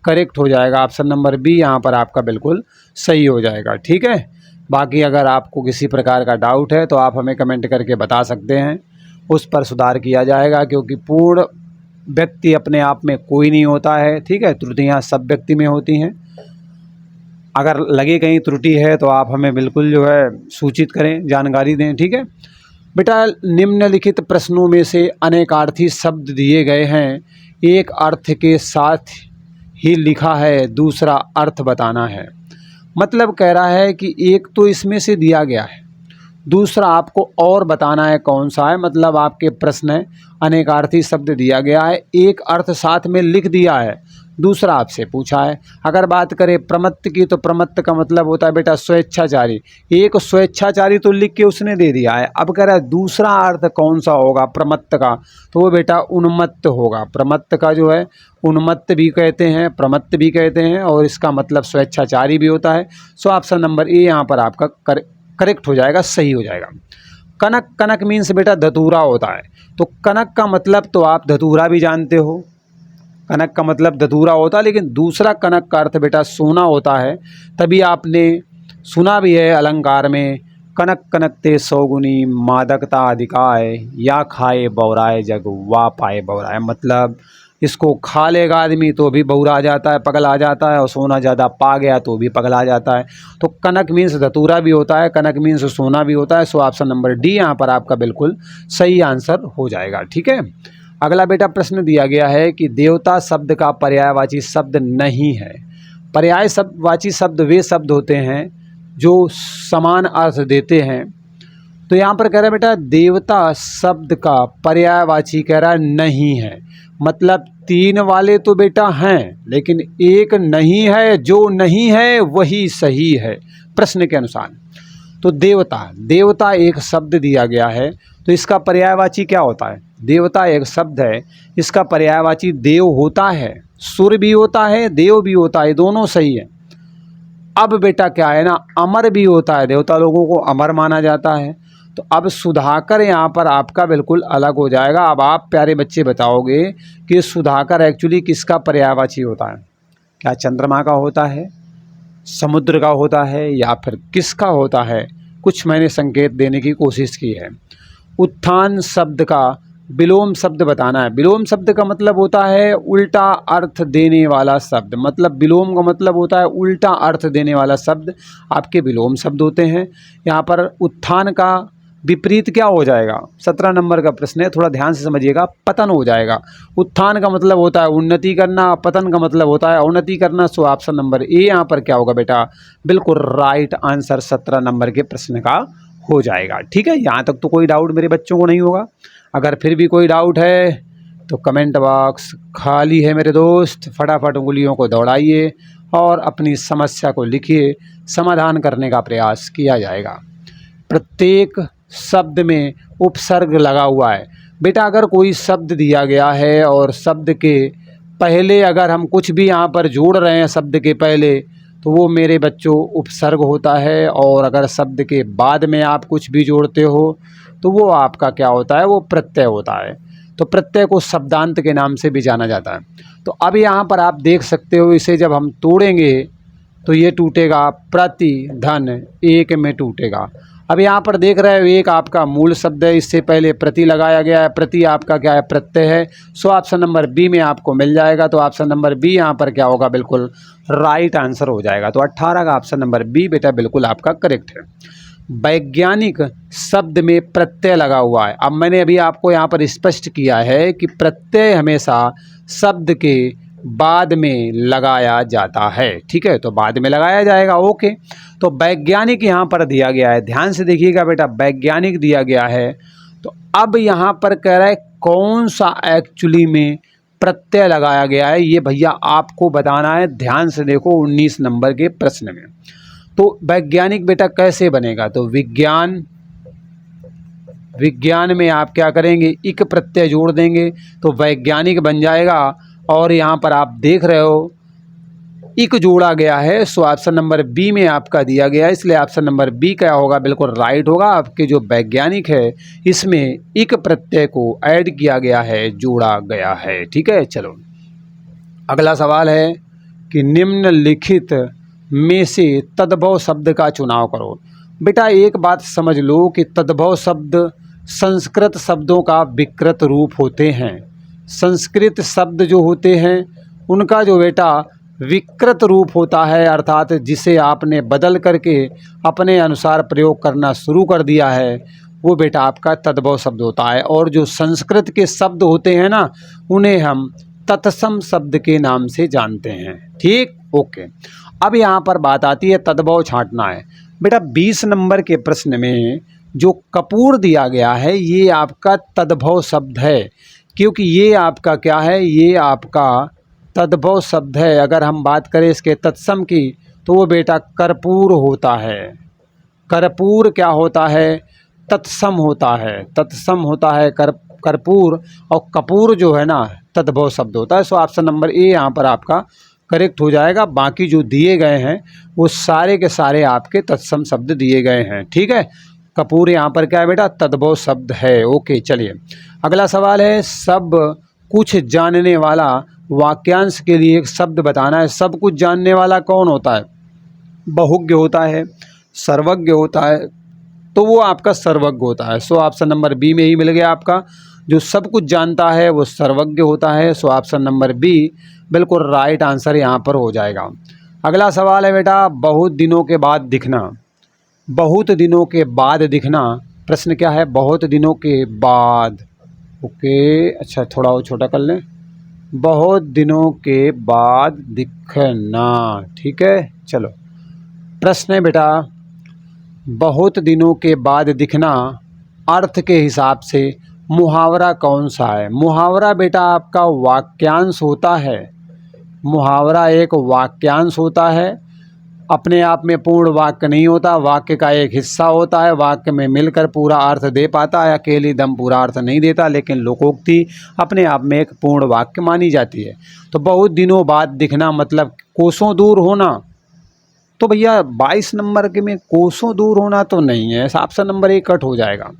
करेक्ट हो जाएगा। ऑप्शन नंबर बी यहाँ पर आपका बिल्कुल सही हो जाएगा। ठीक है, बाकी अगर आपको किसी प्रकार का डाउट है तो आप हमें कमेंट करके बता सकते हैं, उस पर सुधार किया जाएगा, क्योंकि पूर्ण व्यक्ति अपने आप में कोई नहीं होता है। ठीक है, त्रुटियाँ सब व्यक्ति में होती हैं। अगर लगे कहीं त्रुटि है तो आप हमें बिल्कुल जो है सूचित करें, जानकारी दें। ठीक है बेटा, निम्नलिखित प्रश्नों में से अनेकार्थी शब्द दिए गए हैं, एक अर्थ के साथ ही लिखा है, दूसरा अर्थ बताना है। मतलब कह रहा है कि एक तो इसमें से दिया गया है, दूसरा आपको और बताना है कौन सा है। मतलब आपके प्रश्न है, अनेकार्थी शब्द दिया गया है, एक अर्थ साथ में लिख दिया है, दूसरा आपसे पूछा है। अगर बात करें प्रमत्त की, तो प्रमत्त का मतलब होता है बेटा स्वेच्छाचारी। एक स्वेच्छाचारी तो लिख के उसने दे दिया है, अब कह रहा है दूसरा अर्थ कौन सा होगा प्रमत्त का, तो वो बेटा उन्मत्त होगा। प्रमत्त का जो है उन्मत्त भी कहते हैं, प्रमत्त भी कहते हैं, और इसका मतलब स्वेच्छाचारी भी होता है। सो ऑप्शन नंबर ए यहाँ पर आपका करेक्ट हो जाएगा, सही हो जाएगा। कनक, कनक मीन्स बेटा धतूरा होता है। तो कनक का मतलब तो आप धतूरा भी जानते हो, कनक का मतलब धतूरा होता है, लेकिन दूसरा कनक का अर्थ बेटा सोना होता है। तभी आपने सुना भी है अलंकार में, कनक कनकते सौगुनी मादकता अधिकाय, या खाए बौराए जग वा पाए बौराए। मतलब इसको खा लेगा आदमी तो भी बौरा जाता है, पगला जाता है, और सोना ज़्यादा पा गया तो भी पगला जाता है। तो कनक मीन्स धतूरा भी होता है, कनक मीन्स सोना भी होता है। सो ऑप्शन नंबर डी यहाँ पर आपका बिल्कुल सही आंसर हो जाएगा। ठीक है, अगला बेटा प्रश्न दिया गया है कि देवता शब्द का पर्यायवाची शब्द नहीं है। पर्यायवाची शब्द वे शब्द होते हैं जो समान अर्थ देते हैं। तो यहाँ पर कह रहा है बेटा देवता शब्द का पर्यायवाची कह रहा है नहीं है। मतलब तीन वाले तो बेटा हैं, लेकिन एक नहीं है, जो नहीं है वही सही है प्रश्न के अनुसार। तो देवता, देवता एक शब्द दिया गया है, तो इसका पर्यायवाची क्या होता है। देवता एक शब्द है, इसका पर्यायवाची देव होता है, सुर भी होता है, देव भी होता है, दोनों सही है। अब बेटा क्या है ना, अमर भी होता है, देवता लोगों को अमर माना जाता है। तो अब सुधाकर यहाँ पर आपका बिल्कुल अलग हो जाएगा। अब आप प्यारे बच्चे बताओगे कि सुधाकर एक्चुअली किसका पर्यायवाची होता है। क्या चंद्रमा का होता है, समुद्र का होता है, या फिर किसका होता है। कुछ मैंने संकेत देने की कोशिश की है। उत्थान शब्द का विलोम शब्द बताना है। विलोम शब्द का मतलब होता है उल्टा अर्थ देने वाला शब्द। मतलब विलोम का मतलब होता है उल्टा अर्थ देने वाला शब्द, आपके विलोम शब्द होते हैं। यहाँ पर उत्थान का विपरीत क्या हो जाएगा, 17 नंबर का प्रश्न है, थोड़ा ध्यान से समझिएगा, पतन हो जाएगा। उत्थान का मतलब होता है उन्नति करना, पतन का मतलब होता है अवनति करना। सो ऑप्शन नंबर ए यहाँ पर क्या होगा बेटा, बिल्कुल राइट आंसर 17 नंबर के प्रश्न का हो जाएगा। ठीक है, यहाँ तक तो कोई डाउट मेरे बच्चों को नहीं होगा। अगर फिर भी कोई डाउट है तो कमेंट बॉक्स खाली है मेरे दोस्त, फटाफट उंगलियों को दौड़ाइए और अपनी समस्या को लिखिए, समाधान करने का प्रयास किया जाएगा। प्रत्येक शब्द में उपसर्ग लगा हुआ है। बेटा अगर कोई शब्द दिया गया है और शब्द के पहले अगर हम कुछ भी यहाँ पर जोड़ रहे हैं शब्द के पहले, तो वो मेरे बच्चों उपसर्ग होता है। और अगर शब्द के बाद में आप कुछ भी जोड़ते हो तो वो आपका क्या होता है, वो प्रत्यय होता है। तो प्रत्यय को शब्दांत के नाम से भी जाना जाता है। तो अब यहाँ पर आप देख सकते हो, इसे जब हम तोड़ेंगे तो ये टूटेगा, प्रति धन एक में टूटेगा। अब यहाँ पर देख रहे हो एक आपका मूल शब्द है, इससे पहले प्रति लगाया गया है, प्रति आपका क्या है, प्रत्यय है। सो ऑप्शन नंबर बी में आपको मिल जाएगा। तो ऑप्शन नंबर बी यहाँ पर क्या होगा, बिल्कुल राइट आंसर हो जाएगा। तो 18 का ऑप्शन नंबर बी बेटा बिल्कुल आपका करेक्ट है। वैज्ञानिक शब्द में प्रत्यय लगा हुआ है। अब मैंने अभी आपको यहाँ पर स्पष्ट किया है कि प्रत्यय हमेशा शब्द के बाद में लगाया जाता है। ठीक है, तो बाद में लगाया जाएगा। ओके, तो वैज्ञानिक यहाँ पर दिया गया है, ध्यान से देखिएगा बेटा, वैज्ञानिक दिया गया है तो अब यहाँ पर कह रहा है कौन सा एक्चुअली में प्रत्यय लगाया गया है, ये भैया आपको बताना है। ध्यान से देखो 19 नंबर के प्रश्न में। तो वैज्ञानिक बेटा कैसे बनेगा, तो विज्ञान में आप क्या करेंगे, इक प्रत्यय जोड़ देंगे तो वैज्ञानिक बन जाएगा। और यहाँ पर आप देख रहे हो इक जोड़ा गया है, सो ऑप्शन नंबर बी में आपका दिया गया है, इसलिए ऑप्शन नंबर बी क्या होगा, बिल्कुल राइट होगा। आपके जो वैज्ञानिक है इसमें इक प्रत्यय को ऐड किया गया है, जोड़ा गया है। ठीक है, चलो अगला सवाल है कि निम्नलिखित में से तद्भव शब्द का चुनाव करो। बेटा एक बात समझ लो कि तद्भव शब्द संस्कृत शब्दों का विकृत रूप होते हैं। संस्कृत शब्द जो होते हैं उनका जो बेटा विकृत रूप होता है, अर्थात जिसे आपने बदल करके अपने अनुसार प्रयोग करना शुरू कर दिया है, वो बेटा आपका तद्भव शब्द होता है। और जो संस्कृत के शब्द होते हैं ना, उन्हें हम तत्सम शब्द के नाम से जानते हैं। ठीक, ओके। अब यहाँ पर बात आती है तद्भव छांटना है। बेटा 20 नंबर के प्रश्न में जो कपूर दिया गया है ये आपका तद्भव शब्द है, क्योंकि ये आपका क्या है, ये आपका तद्भव शब्द है। अगर हम बात करें इसके तत्सम की तो वो बेटा कर्पूर होता है। कर्पूर क्या होता है, तत्सम होता है, तत्सम होता है कर्पूर। और कपूर जो है ना तद्भव शब्द होता है। सो ऑप्शन नंबर ए यहाँ पर आपका करेक्ट हो जाएगा। बाकी जो दिए गए हैं वो सारे के सारे आपके तत्सम शब्द दिए गए हैं। ठीक है, कपूर यहाँ पर क्या है बेटा, तद्भव शब्द है। ओके, चलिए अगला सवाल है, सब कुछ जानने वाला वाक्यांश के लिए एक शब्द बताना है। सब कुछ जानने वाला कौन होता है, बहुज्ञ होता है, सर्वज्ञ होता है, तो वो आपका सर्वज्ञ होता है। सो ऑप्शन नंबर बी में ही मिल गया आपका। जो सब कुछ जानता है वो सर्वज्ञ होता है। सो ऑप्शन नंबर बी बिल्कुल राइट आंसर यहाँ पर हो जाएगा। अगला सवाल है बेटा, बहुत दिनों के बाद दिखना। बहुत दिनों के बाद दिखना, प्रश्न क्या है, बहुत दिनों के बाद। ओके, अच्छा थोड़ा और छोटा कर लें, बहुत दिनों के बाद दिखना। ठीक है, चलो प्रश्न है बेटा, बहुत दिनों के बाद दिखना अर्थ के हिसाब से मुहावरा कौन सा है। मुहावरा बेटा आपका वाक्यांश होता है। मुहावरा एक वाक्यांश होता है, अपने आप में पूर्ण वाक्य नहीं होता, वाक्य का एक हिस्सा होता है, वाक्य में मिलकर पूरा अर्थ दे पाता है, अकेले दम पूरा अर्थ नहीं देता। लेकिन लोकोक्ति अपने आप में एक पूर्ण वाक्य मानी जाती है। तो बहुत दिनों बाद दिखना मतलब कोसों दूर होना। तो भैया 22 नंबर के में कोसों दूर होना तो नहीं है, ऑप्शन नंबर ए कट हो जाएगा।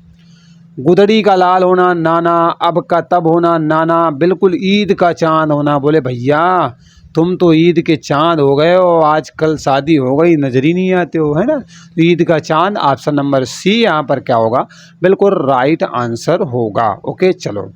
गुदड़ी का लाल होना नाना, अब का तब होना नाना, बिल्कुल ईद का चांद होना। बोले भैया तुम तो ईद के चांद हो गए हो, आजकल शादी हो गई नजर ही नहीं आते हो, है ना। ईद का चांद ऑप्शन नंबर सी यहाँ पर क्या होगा, बिल्कुल राइट आंसर होगा। ओके, चलो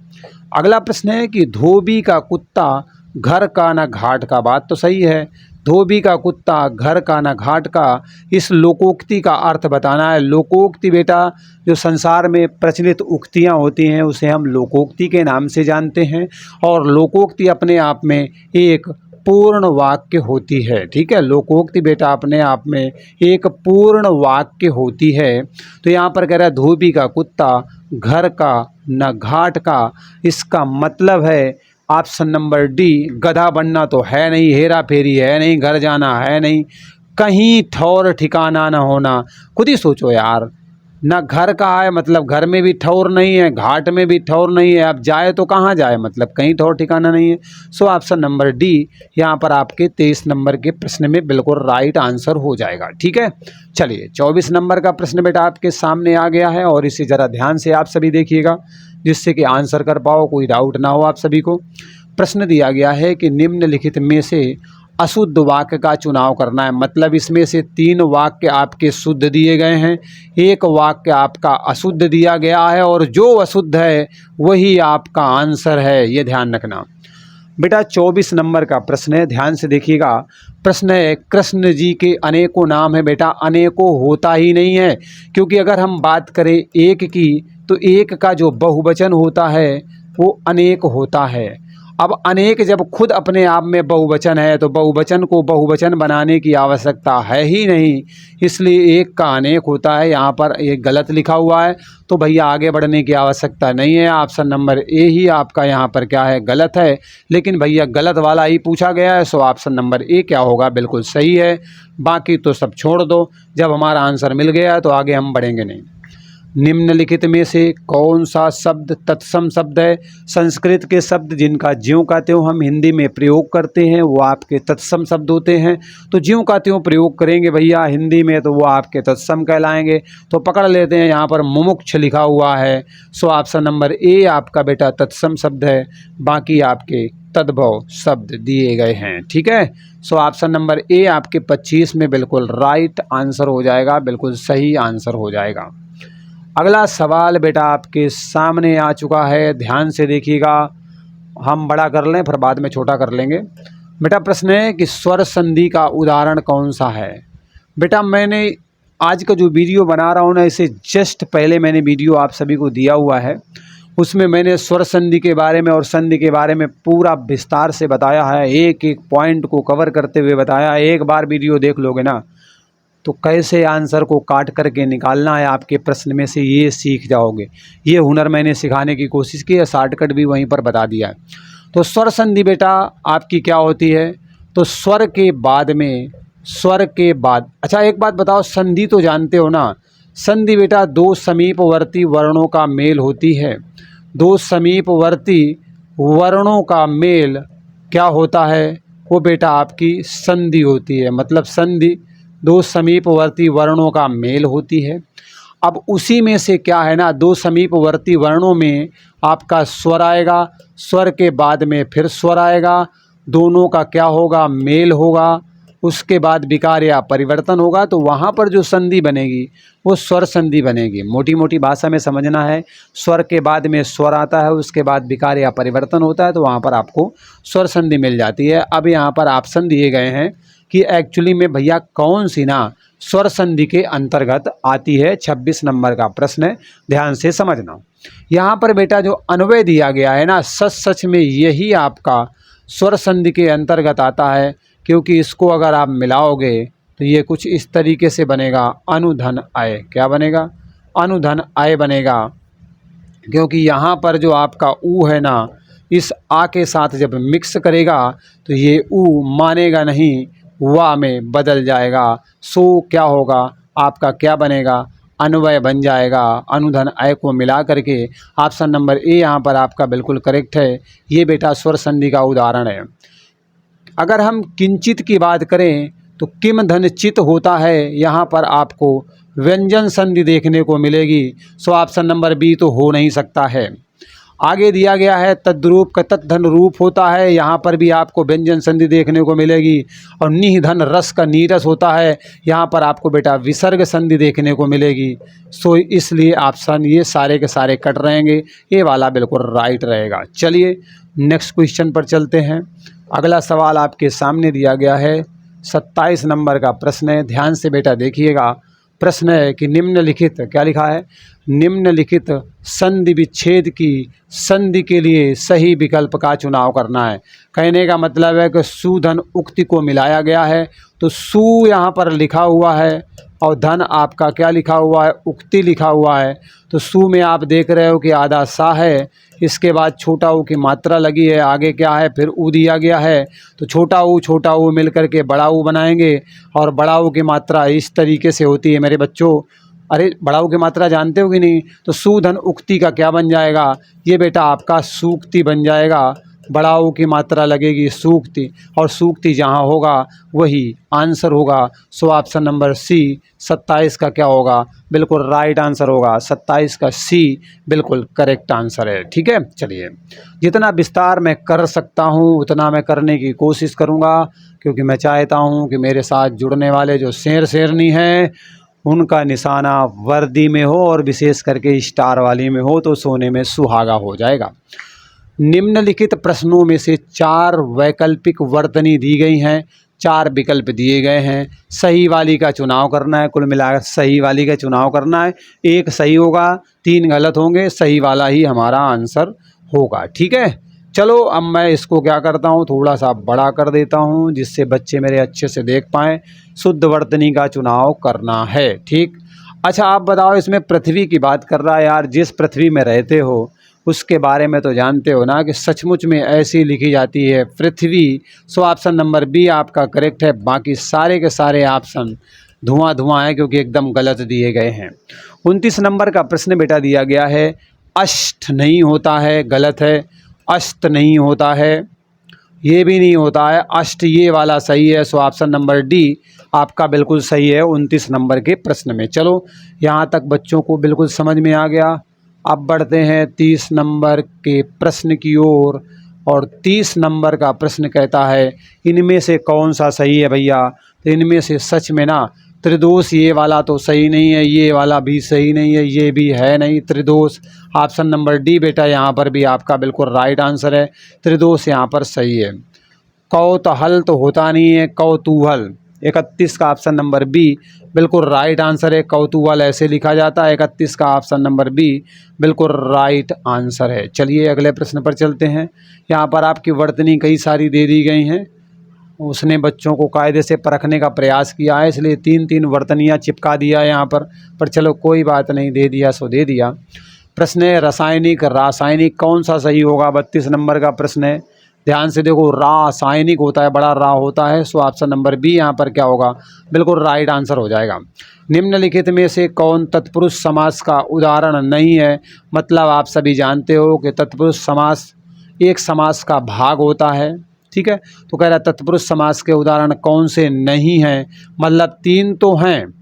अगला प्रश्न है कि धोबी का कुत्ता घर का ना घाट का। बात तो सही है, धोबी का कुत्ता घर का ना घाट का। इस लोकोक्ति का अर्थ बताना है। लोकोक्ति बेटा जो संसार में प्रचलित उक्तियाँ होती हैं उसे हम लोकोक्ति के नाम से जानते हैं। और लोकोक्ति अपने आप में एक पूर्ण वाक्य होती है। ठीक है, लोकोक्ति बेटा अपने आप में एक पूर्ण वाक्य होती है। तो यहाँ पर कह रहा है धोबी का कुत्ता घर का न घाट का। इसका मतलब है ऑप्शन नंबर डी, गधा बनना तो है नहीं, हेरा फेरी है नहीं, घर जाना है नहीं, कहीं ठौर ठिकाना ना होना। खुद ही सोचो यार, ना घर का है मतलब घर में भी ठौर नहीं है, घाट में भी ठौर नहीं है, अब जाए तो कहाँ जाए, मतलब कहीं ठौर ठिकाना नहीं है। सो ऑप्शन नंबर डी यहाँ पर आपके 23 नंबर के प्रश्न में बिल्कुल राइट आंसर हो जाएगा। ठीक है, चलिए 24 नंबर का प्रश्न बेटा आपके सामने आ गया है और इसे ज़रा ध्यान से आप सभी देखिएगा जिससे कि आंसर कर पाओ, कोई डाउट ना हो आप सभी को। प्रश्न दिया गया है कि निम्नलिखित में से अशुद्ध वाक्य का चुनाव करना है। मतलब इसमें से 3 वाक्य आपके शुद्ध दिए गए हैं, एक वाक्य आपका अशुद्ध दिया गया है और जो अशुद्ध है वही आपका आंसर है, ये ध्यान रखना बेटा। 24 नंबर का प्रश्न है, ध्यान से देखिएगा। प्रश्न है कृष्ण जी के अनेकों नाम है। बेटा अनेकों होता ही नहीं है, क्योंकि अगर हम बात करें एक की तो एक का जो बहुवचन होता है वो अनेक होता है। अब अनेक जब खुद अपने आप में बहुवचन है तो बहुवचन को बहुवचन बनाने की आवश्यकता है ही नहीं, इसलिए एक का अनेक होता है। यहाँ पर एक गलत लिखा हुआ है तो भैया आगे बढ़ने की आवश्यकता नहीं है। ऑप्शन नंबर ए ही आपका यहाँ पर क्या है, गलत है। लेकिन भैया गलत वाला ही पूछा गया है, सो ऑप्शन नंबर ए क्या होगा, बिल्कुल सही है। बाकी तो सब छोड़ दो, जब हमारा आंसर मिल गया तो आगे हम बढ़ेंगे नहीं। निम्नलिखित में से कौन सा शब्द तत्सम शब्द है? संस्कृत के शब्द जिनका ज्यों का त्यों हम हिंदी में प्रयोग करते हैं वो आपके तत्सम शब्द होते हैं। तो ज्यों का त्यों प्रयोग करेंगे भैया हिंदी में तो वो आपके तत्सम कहलाएंगे। तो पकड़ लेते हैं, यहाँ पर मुमुक्ष लिखा हुआ है, सो ऑप्शन नंबर ए आपका बेटा तत्सम शब्द है। बाकी आपके तद्भव शब्द दिए गए हैं, ठीक है। सो ऑप्शन नंबर ए आपके 25 में बिल्कुल राइट आंसर हो जाएगा, बिल्कुल सही आंसर हो जाएगा। अगला सवाल बेटा आपके सामने आ चुका है, ध्यान से देखिएगा। हम बड़ा कर लें फिर बाद में छोटा कर लेंगे। बेटा प्रश्न है कि स्वर संधि का उदाहरण कौन सा है? बेटा मैंने आज का जो वीडियो बना रहा हूँ ना, इसे जस्ट पहले मैंने वीडियो आप सभी को दिया हुआ है, उसमें मैंने स्वर संधि के बारे में और संधि के बारे में पूरा विस्तार से बताया है, एक एक पॉइंट को कवर करते हुए बताया। एक बार वीडियो देख लोगे ना तो कैसे आंसर को काट करके निकालना है आपके प्रश्न में से ये सीख जाओगे। ये हुनर मैंने सिखाने की कोशिश की है, शॉर्टकट भी वहीं पर बता दिया है। तो स्वर संधि बेटा आपकी क्या होती है? तो स्वर के बाद में, स्वर के बाद, अच्छा एक बात बताओ, संधि तो जानते हो ना? संधि बेटा दो समीपवर्ती वर्णों का मेल होती है। दो समीपवर्ती वर्णों का मेल क्या होता है? वो बेटा आपकी संधि होती है। मतलब संधि दो समीपवर्ती वर्णों का मेल होती है। अब उसी में से क्या है ना, दो समीपवर्ती वर्णों में आपका स्वर आएगा, स्वर के बाद में फिर स्वर आएगा, दोनों का क्या होगा, मेल होगा, उसके बाद विकार या परिवर्तन होगा, तो वहाँ पर जो संधि बनेगी वो स्वर संधि बनेगी। मोटी मोटी भाषा में समझना है, स्वर के बाद में स्वर आता है, उसके बाद विकार या परिवर्तन होता है, तो वहाँ पर आपको स्वर संधि मिल जाती है। अब यहाँ पर ऑप्शन दिए गए हैं कि एक्चुअली में भैया कौन सी ना स्वर संधि के अंतर्गत आती है। 26 नंबर का प्रश्न है, ध्यान से समझना। यहाँ पर बेटा जो अन्वय दिया गया है ना, सच में यही आपका स्वर संधि के अंतर्गत आता है, क्योंकि इसको अगर आप मिलाओगे तो ये कुछ इस तरीके से बनेगा, अनुधन आय। क्या बनेगा? अनुधन आय बनेगा। क्योंकि यहाँ पर जो आपका ऊ है ना, इस आ के साथ जब मिक्स करेगा तो ये ऊ मानेगा नहीं, वा में बदल जाएगा। सो क्या होगा आपका, क्या बनेगा, अन्वय बन जाएगा। अनुधन आय को मिला करके ऑप्शन नंबर ए यहाँ पर आपका बिल्कुल करेक्ट है। ये बेटा स्वर संधि का उदाहरण है। अगर हम किंचित की बात करें तो किम धन चित होता है, यहाँ पर आपको व्यंजन संधि देखने को मिलेगी। सो ऑप्शन नंबर बी तो हो नहीं सकता है। आगे दिया गया है तद्रूप का तत्धन रूप होता है, यहाँ पर भी आपको व्यंजन संधि देखने को मिलेगी। और निह धन रस का नीरस होता है, यहाँ पर आपको बेटा विसर्ग संधि देखने को मिलेगी। सो इसलिए ऑप्शन ये सारे के सारे कट रहेंगे, ये वाला बिल्कुल राइट रहेगा। चलिए नेक्स्ट क्वेश्चन पर चलते हैं। अगला सवाल आपके सामने दिया गया है, 27 नंबर का प्रश्न है, ध्यान से बेटा देखिएगा। प्रश्न है कि निम्नलिखित, क्या लिखा है, निम्नलिखित संधि विच्छेद की संधि के लिए सही विकल्प का चुनाव करना है। कहने का मतलब है कि सुधन उक्ति को मिलाया गया है, तो सु यहाँ पर लिखा हुआ है और धन आपका क्या लिखा हुआ है, उक्ति लिखा हुआ है। तो सु में आप देख रहे हो कि आधा सा है, इसके बाद छोटा ऊ की मात्रा लगी है, आगे क्या है, फिर ऊ दिया गया है, तो छोटा ऊ मिल करके बड़ा ऊ बनाएंगे। और बड़ा ऊ की मात्रा इस तरीके से होती है मेरे बच्चों। अरे बड़ा ऊ की मात्रा जानते हो कि नहीं? तो सुधन उक्ति का क्या बन जाएगा, ये बेटा आपका सूक्ति बन जाएगा। बड़ा ऊ की मात्रा लगेगी सूक्ति, और सूक्ति जहाँ होगा वही आंसर होगा। सो ऑप्शन नंबर सी 27 का क्या होगा, बिल्कुल राइट आंसर होगा। 27 का सी बिल्कुल करेक्ट आंसर है। ठीक है, चलिए जितना विस्तार मैं कर सकता हूँ उतना मैं करने की कोशिश करूँगा, क्योंकि मैं चाहता हूँ कि मेरे साथ जुड़ने वाले जो शेर शेरनी हैं उनका निशाना वर्दी में हो, और विशेष करके स्टार वाली में हो, तो सोने में सुहागा हो जाएगा। निम्नलिखित प्रश्नों में से 4 वैकल्पिक वर्तनी दी गई हैं, 4 विकल्प दिए गए हैं, सही वाली का चुनाव करना है। कुल मिलाकर सही वाली का चुनाव करना है। 1 सही होगा, 3 गलत होंगे, सही वाला ही हमारा आंसर होगा। ठीक है, चलो अब मैं इसको क्या करता हूँ, थोड़ा सा बड़ा कर देता हूँ जिससे बच्चे मेरे अच्छे से देख पाएँ। शुद्ध वर्तनी का चुनाव करना है, ठीक। अच्छा आप बताओ, इसमें पृथ्वी की बात कर रहा है यार। जिस पृथ्वी में रहते हो उसके बारे में तो जानते हो ना कि सचमुच में ऐसी लिखी जाती है पृथ्वी। सो ऑप्शन नंबर बी आपका करेक्ट है। बाकी सारे के सारे ऑप्शन धुआं धुआं है क्योंकि एकदम गलत दिए गए हैं। 29 नंबर का प्रश्न बेटा दिया गया है, अष्ट नहीं होता है, गलत है। अष्ट नहीं होता है, ये भी नहीं होता है। अष्ट ये वाला सही है। सो ऑप्शन नंबर डी आपका बिल्कुल सही है 29 नंबर के प्रश्न में। चलो यहाँ तक बच्चों को बिल्कुल समझ में आ गया। अब बढ़ते हैं 30 नंबर के प्रश्न की ओर। और 30 नंबर का प्रश्न कहता है, इनमें से कौन सा सही है भैया। तो इनमें से सच में ना त्रिदोष ये वाला तो सही नहीं है, ये वाला भी सही नहीं है, ये भी है नहीं त्रिदोष। ऑप्शन नंबर डी बेटा यहाँ पर भी आपका बिल्कुल राइट आंसर है। त्रिदोष यहाँ पर सही है। कौतूहल तो होता नहीं है, कौतूहल। 31 का ऑप्शन नंबर बी बिल्कुल राइट आंसर है। कौतूहल ऐसे लिखा जाता है। 31 का ऑप्शन नंबर बी बिल्कुल राइट आंसर है। चलिए अगले प्रश्न पर चलते हैं। यहाँ पर आपकी वर्तनी कई सारी दे दी गई हैं। उसने बच्चों को कायदे से परखने का प्रयास किया है, इसलिए 3-3 वर्तनियाँ चिपका दिया है यहाँ पर चलो कोई बात नहीं, दे दिया सो दे दिया। प्रश्न है रासायनिक। रासायनिक कौन सा सही होगा। 32 नंबर का प्रश्न है। ध्यान से देखो, रासायनिक होता है, बड़ा रा होता है। सो ऑप्शन नंबर बी यहाँ पर क्या होगा, बिल्कुल राइट आंसर हो जाएगा। निम्नलिखित में से कौन तत्पुरुष समास का उदाहरण नहीं है। मतलब आप सभी जानते हो कि तत्पुरुष समास एक समास का भाग होता है, ठीक है। तो कह रहा है तत्पुरुष समास के उदाहरण कौन से नहीं हैं। मतलब 3 तो हैं,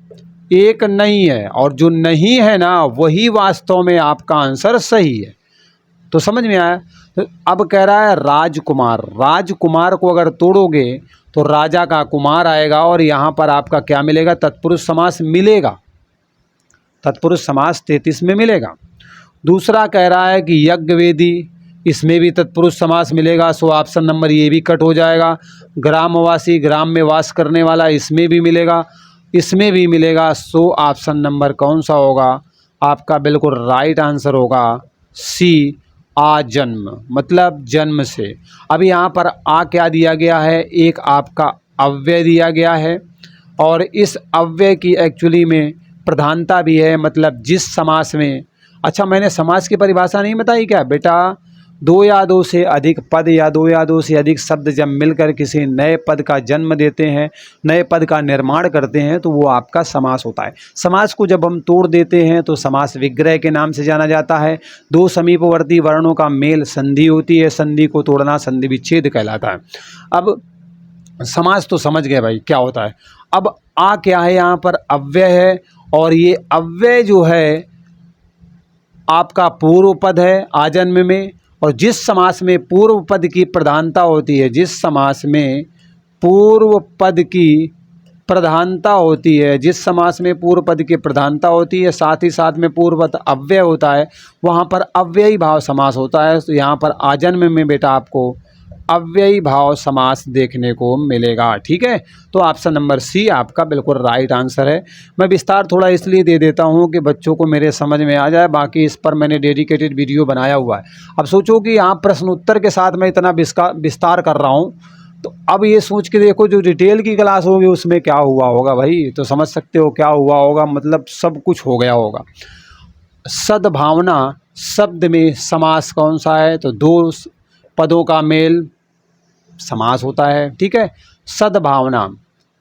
एक नहीं है, और जो नहीं है ना वही वास्तव में आपका आंसर सही है। तो समझ में आया। तो अब कह रहा है राजकुमार। राजकुमार को अगर तोड़ोगे तो राजा का कुमार आएगा और यहाँ पर आपका क्या मिलेगा, तत्पुरुष समास मिलेगा। तत्पुरुष समास 33 में मिलेगा। दूसरा कह रहा है कि यज्ञवेदी, इसमें भी तत्पुरुष समास मिलेगा। सो ऑप्शन नंबर ये भी कट हो जाएगा। ग्रामवासी, ग्राम में वास करने वाला, इसमें भी मिलेगा, इसमें भी मिलेगा। सो ऑप्शन नंबर कौन सा होगा आपका, बिल्कुल राइट आंसर होगा सी, आजन्म, मतलब जन्म से। अब यहाँ पर आ क्या दिया गया है, एक आपका अव्यय दिया गया है और इस अव्यय की एक्चुअली में प्रधानता भी है। मतलब जिस समास में, अच्छा मैंने समास की परिभाषा नहीं बताई क्या बेटा। 2 या 2 से अधिक पद या 2 या 2 से अधिक शब्द जब मिलकर किसी नए पद का जन्म देते हैं, नए पद का निर्माण करते हैं, तो वो आपका समास होता है। समास को जब हम तोड़ देते हैं तो समास विग्रह के नाम से जाना जाता है। 2 समीपवर्ती वर्णों का मेल संधि होती है, संधि को तोड़ना संधि विच्छेद कहलाता है। अब समास तो समझ गए भाई क्या होता है। अब आ क्या है, यहाँ पर अव्यय है और ये अव्यय जो है आपका पूर्व पद है आजन्म में। और जिस समास में पूर्व पद की प्रधानता होती है, जिस समास में पूर्व पद की प्रधानता होती है, जिस समास में पूर्व पद की प्रधानता होती है, साथ ही साथ में पूर्व पद अव्यय होता है, वहाँ पर अव्ययी भाव समास होता है। तो यहाँ पर आजन्म में बेटा आपको अव्ययी भाव समास देखने को मिलेगा, ठीक है। तो ऑप्शन नंबर सी आपका बिल्कुल राइट आंसर है। मैं विस्तार थोड़ा इसलिए दे देता हूँ कि बच्चों को मेरे समझ में आ जाए, बाकी इस पर मैंने डेडिकेटेड वीडियो बनाया हुआ है। अब सोचो कि यहाँ प्रश्न उत्तर के साथ मैं इतना विस्तार कर रहा हूँ, तो अब ये सोच के देखो जो डिटेल की क्लास होगी उसमें क्या हुआ होगा भाई। तो समझ सकते हो क्या हुआ होगा, मतलब सब कुछ हो गया होगा। सद्भावना शब्द में समास कौन सा है, तो 2 पदों का मेल समास होता है, ठीक है। सद्भावना,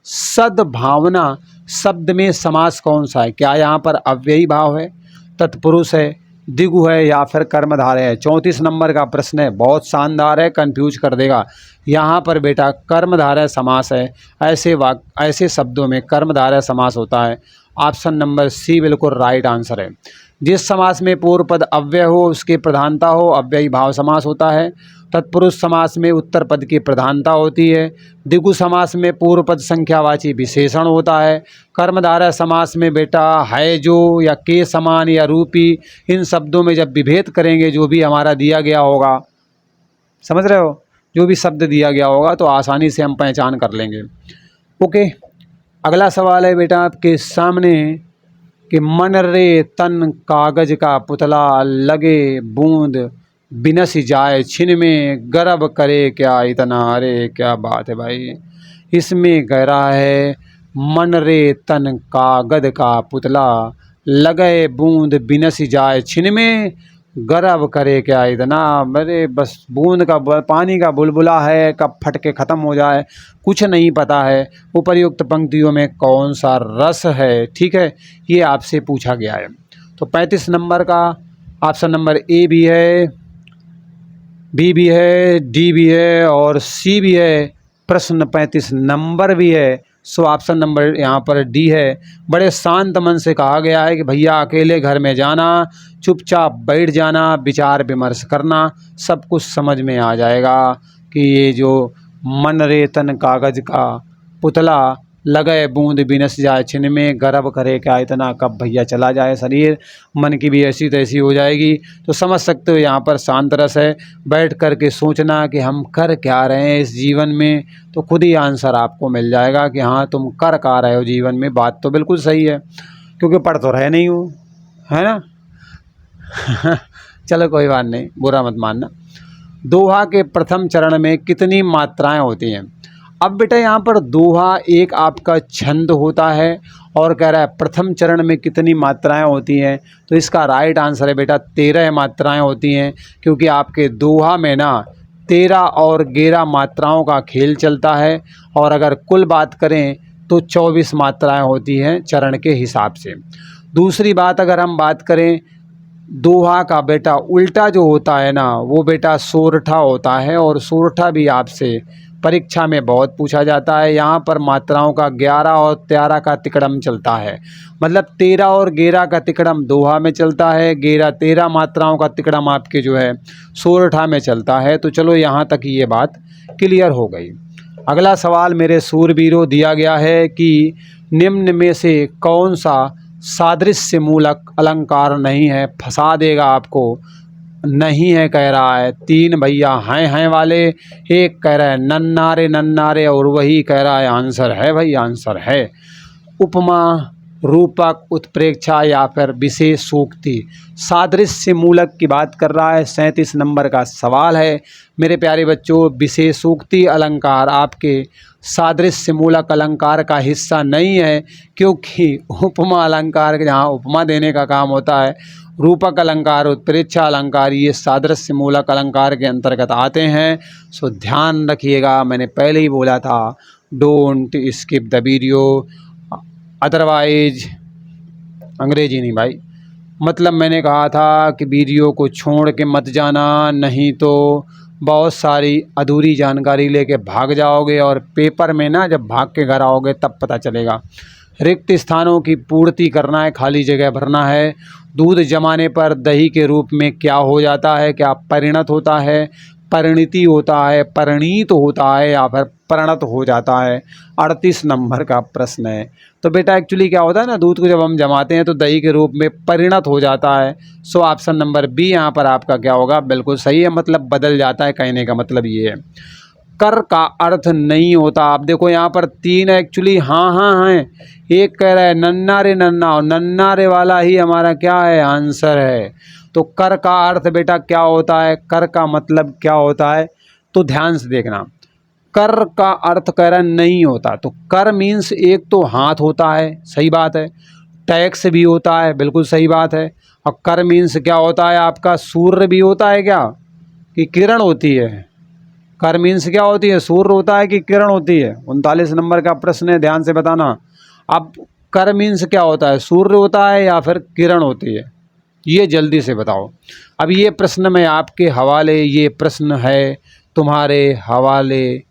सद्भावना शब्द में समास कौन सा है, क्या यहाँ पर अव्ययी भाव है, तत्पुरुष है, द्विगु है या फिर कर्मधारय है। 34 नंबर का प्रश्न है, बहुत शानदार है, कंफ्यूज कर देगा। यहाँ पर बेटा कर्मधारय समास है। ऐसे शब्दों में कर्मधारय समास होता है। ऑप्शन नंबर सी बिल्कुल राइट आंसर है। जिस समास में पूर्व पद अव्यय हो उसकी प्रधानता हो, अव्ययी भाव समास होता है। तत्पुरुष समास में उत्तर पद की प्रधानता होती है। द्विगु समास में पूर्व पद संख्यावाची विशेषण होता है। कर्मधारय समास में बेटा है जो या के समान या रूपी, इन शब्दों में जब विभेद करेंगे जो भी हमारा दिया गया होगा, समझ रहे हो, जो भी शब्द दिया गया होगा तो आसानी से हम पहचान कर लेंगे। ओके, अगला सवाल है बेटा आपके सामने कि मन रे तन कागज का पुतला, लगे बूंद बिनस जाए छिन में, गर्व करे क्या इतना। अरे क्या बात है भाई, इसमें कह रहा है मन रे तन कागद का पुतला, लगे बूंद बिनस जाए छिन में, गर्व करे क्या इतना। अरे बस बूंद का पानी का बुलबुला है, कब फट के ख़त्म हो जाए कुछ नहीं पता है। उपर्युक्त पंक्तियों में कौन सा रस है, ठीक है, ये आपसे पूछा गया है। तो 35 नंबर का ऑप्शन नंबर ए भी है, बी भी है, डी भी है और सी भी है। प्रश्न 35 नंबर भी है। सो ऑप्शन नंबर यहाँ पर डी है। बड़े शांत मन से कहा गया है कि भैया अकेले घर में जाना, चुपचाप बैठ जाना, विचार विमर्श करना, सब कुछ समझ में आ जाएगा कि ये जो मन रे तन कागज का पुतला, लगे बूंद बिनस जाए छिन में, गर्व करे क्या इतना, कब भैया चला जाए शरीर, मन की भी ऐसी तैसी हो जाएगी। तो समझ सकते हो यहाँ पर शांत रस है। बैठ कर के सोचना कि हम कर क्या रहे हैं इस जीवन में, तो खुद ही आंसर आपको मिल जाएगा कि हाँ तुम कर क्या रहे हो जीवन में। बात तो बिल्कुल सही है, क्योंकि पढ़ तो रहे नहीं हो, है ना। चलो कोई बात नहीं, बुरा मत मानना। दोहा के प्रथम चरण में कितनी मात्राएं होती हैं। अब बेटा यहाँ पर दोहा एक आपका छंद होता है और कह रहा है प्रथम चरण में कितनी मात्राएं होती हैं, तो इसका राइट आंसर है बेटा 13 मात्राएं होती हैं, क्योंकि आपके दोहा में ना 13 और 11 मात्राओं का खेल चलता है। और अगर कुल बात करें तो 24 मात्राएं होती हैं चरण के हिसाब से। दूसरी बात, अगर हम बात करें दोहा का बेटा उल्टा जो होता है ना, वो बेटा सोरठा होता है, और सोरठा भी आपसे परीक्षा में बहुत पूछा जाता है। यहाँ पर मात्राओं का 11 और 13 का तिकड़म चलता है, मतलब 13 और 11 का तिकड़म दोहा में चलता है, 13 मात्राओं का तिकड़म आपके जो है सोरठा में चलता है। तो चलो यहाँ तक ये बात क्लियर हो गई। अगला सवाल मेरे सूरवीरों दिया गया है कि निम्न में से कौन सा सादृश्य मूलक अलंकार नहीं है। फंसा देगा आपको, नहीं है कह रहा है, 3 भैया हैं वाले, एक कह रहा है नन्नारे नन्नारे, और वही कह रहा है आंसर है भाई, आंसर है। उपमा, रूपक, उत्प्रेक्षा या फिर विशेषोक्ति। सादृश्य मूलक की बात कर रहा है, 37 नंबर का सवाल है मेरे प्यारे बच्चों। विशेषोक्ति अलंकार आपके सादृश्य मूलक अलंकार का हिस्सा नहीं है, क्योंकि उपमा अलंकार के जहाँ उपमा देने का काम होता है, रूपक अलंकार, उत्प्रेक्षा अलंकार, ये सादृश्य मूलक अलंकार के अंतर्गत आते हैं। सो ध्यान रखिएगा, मैंने पहले ही बोला था, don't skip the video, otherwise अंग्रेजी नहीं भाई, मतलब मैंने कहा था कि वीडियो को छोड़ के मत जाना, नहीं तो बहुत सारी अधूरी जानकारी लेके भाग जाओगे, और पेपर में ना जब भाग के घर आओगे तब पता चलेगा। रिक्त स्थानों की पूर्ति करना है, खाली जगह भरना है। दूध जमाने पर दही के रूप में क्या हो जाता है, क्या परिणत होता है, परिणति होता है, परिणीत होता है, या फिर परिणत हो जाता है। 38 नंबर का प्रश्न है। तो बेटा एक्चुअली क्या होता है ना, दूध को जब हम जमाते हैं तो दही के रूप में परिणत हो जाता है। सो ऑप्शन नंबर बी यहाँ पर आपका क्या होगा, बिल्कुल सही है, मतलब बदल जाता है, कहने का मतलब ये है। कर का अर्थ नहीं होता। आप देखो यहाँ पर 3 एक्चुअली हाँ हाँ हैं, एक कह रहा है नन्ना रे नन्ना, और नन्ना रे वाला ही हमारा क्या है, आंसर है। तो कर का अर्थ बेटा क्या होता है, कर का मतलब क्या होता है, तो ध्यान से देखना। कर का अर्थ कह रहा नहीं होता, तो कर मीन्स एक तो हाथ होता है, सही बात है, टैक्स भी होता है, बिल्कुल सही बात है, और कर मीन्स क्या होता है आपका, सूर्य भी होता है क्या, कि किरण होती है। कर मीन्स क्या होती है, सूर्य होता है कि किरण होती है। 39 नंबर का प्रश्न है, ध्यान से बताना। अब कर मीन्स क्या होता है, सूर्य होता है या फिर किरण होती है, ये जल्दी से बताओ। अब ये प्रश्न मैं आपके हवाले, ये प्रश्न है तुम्हारे हवाले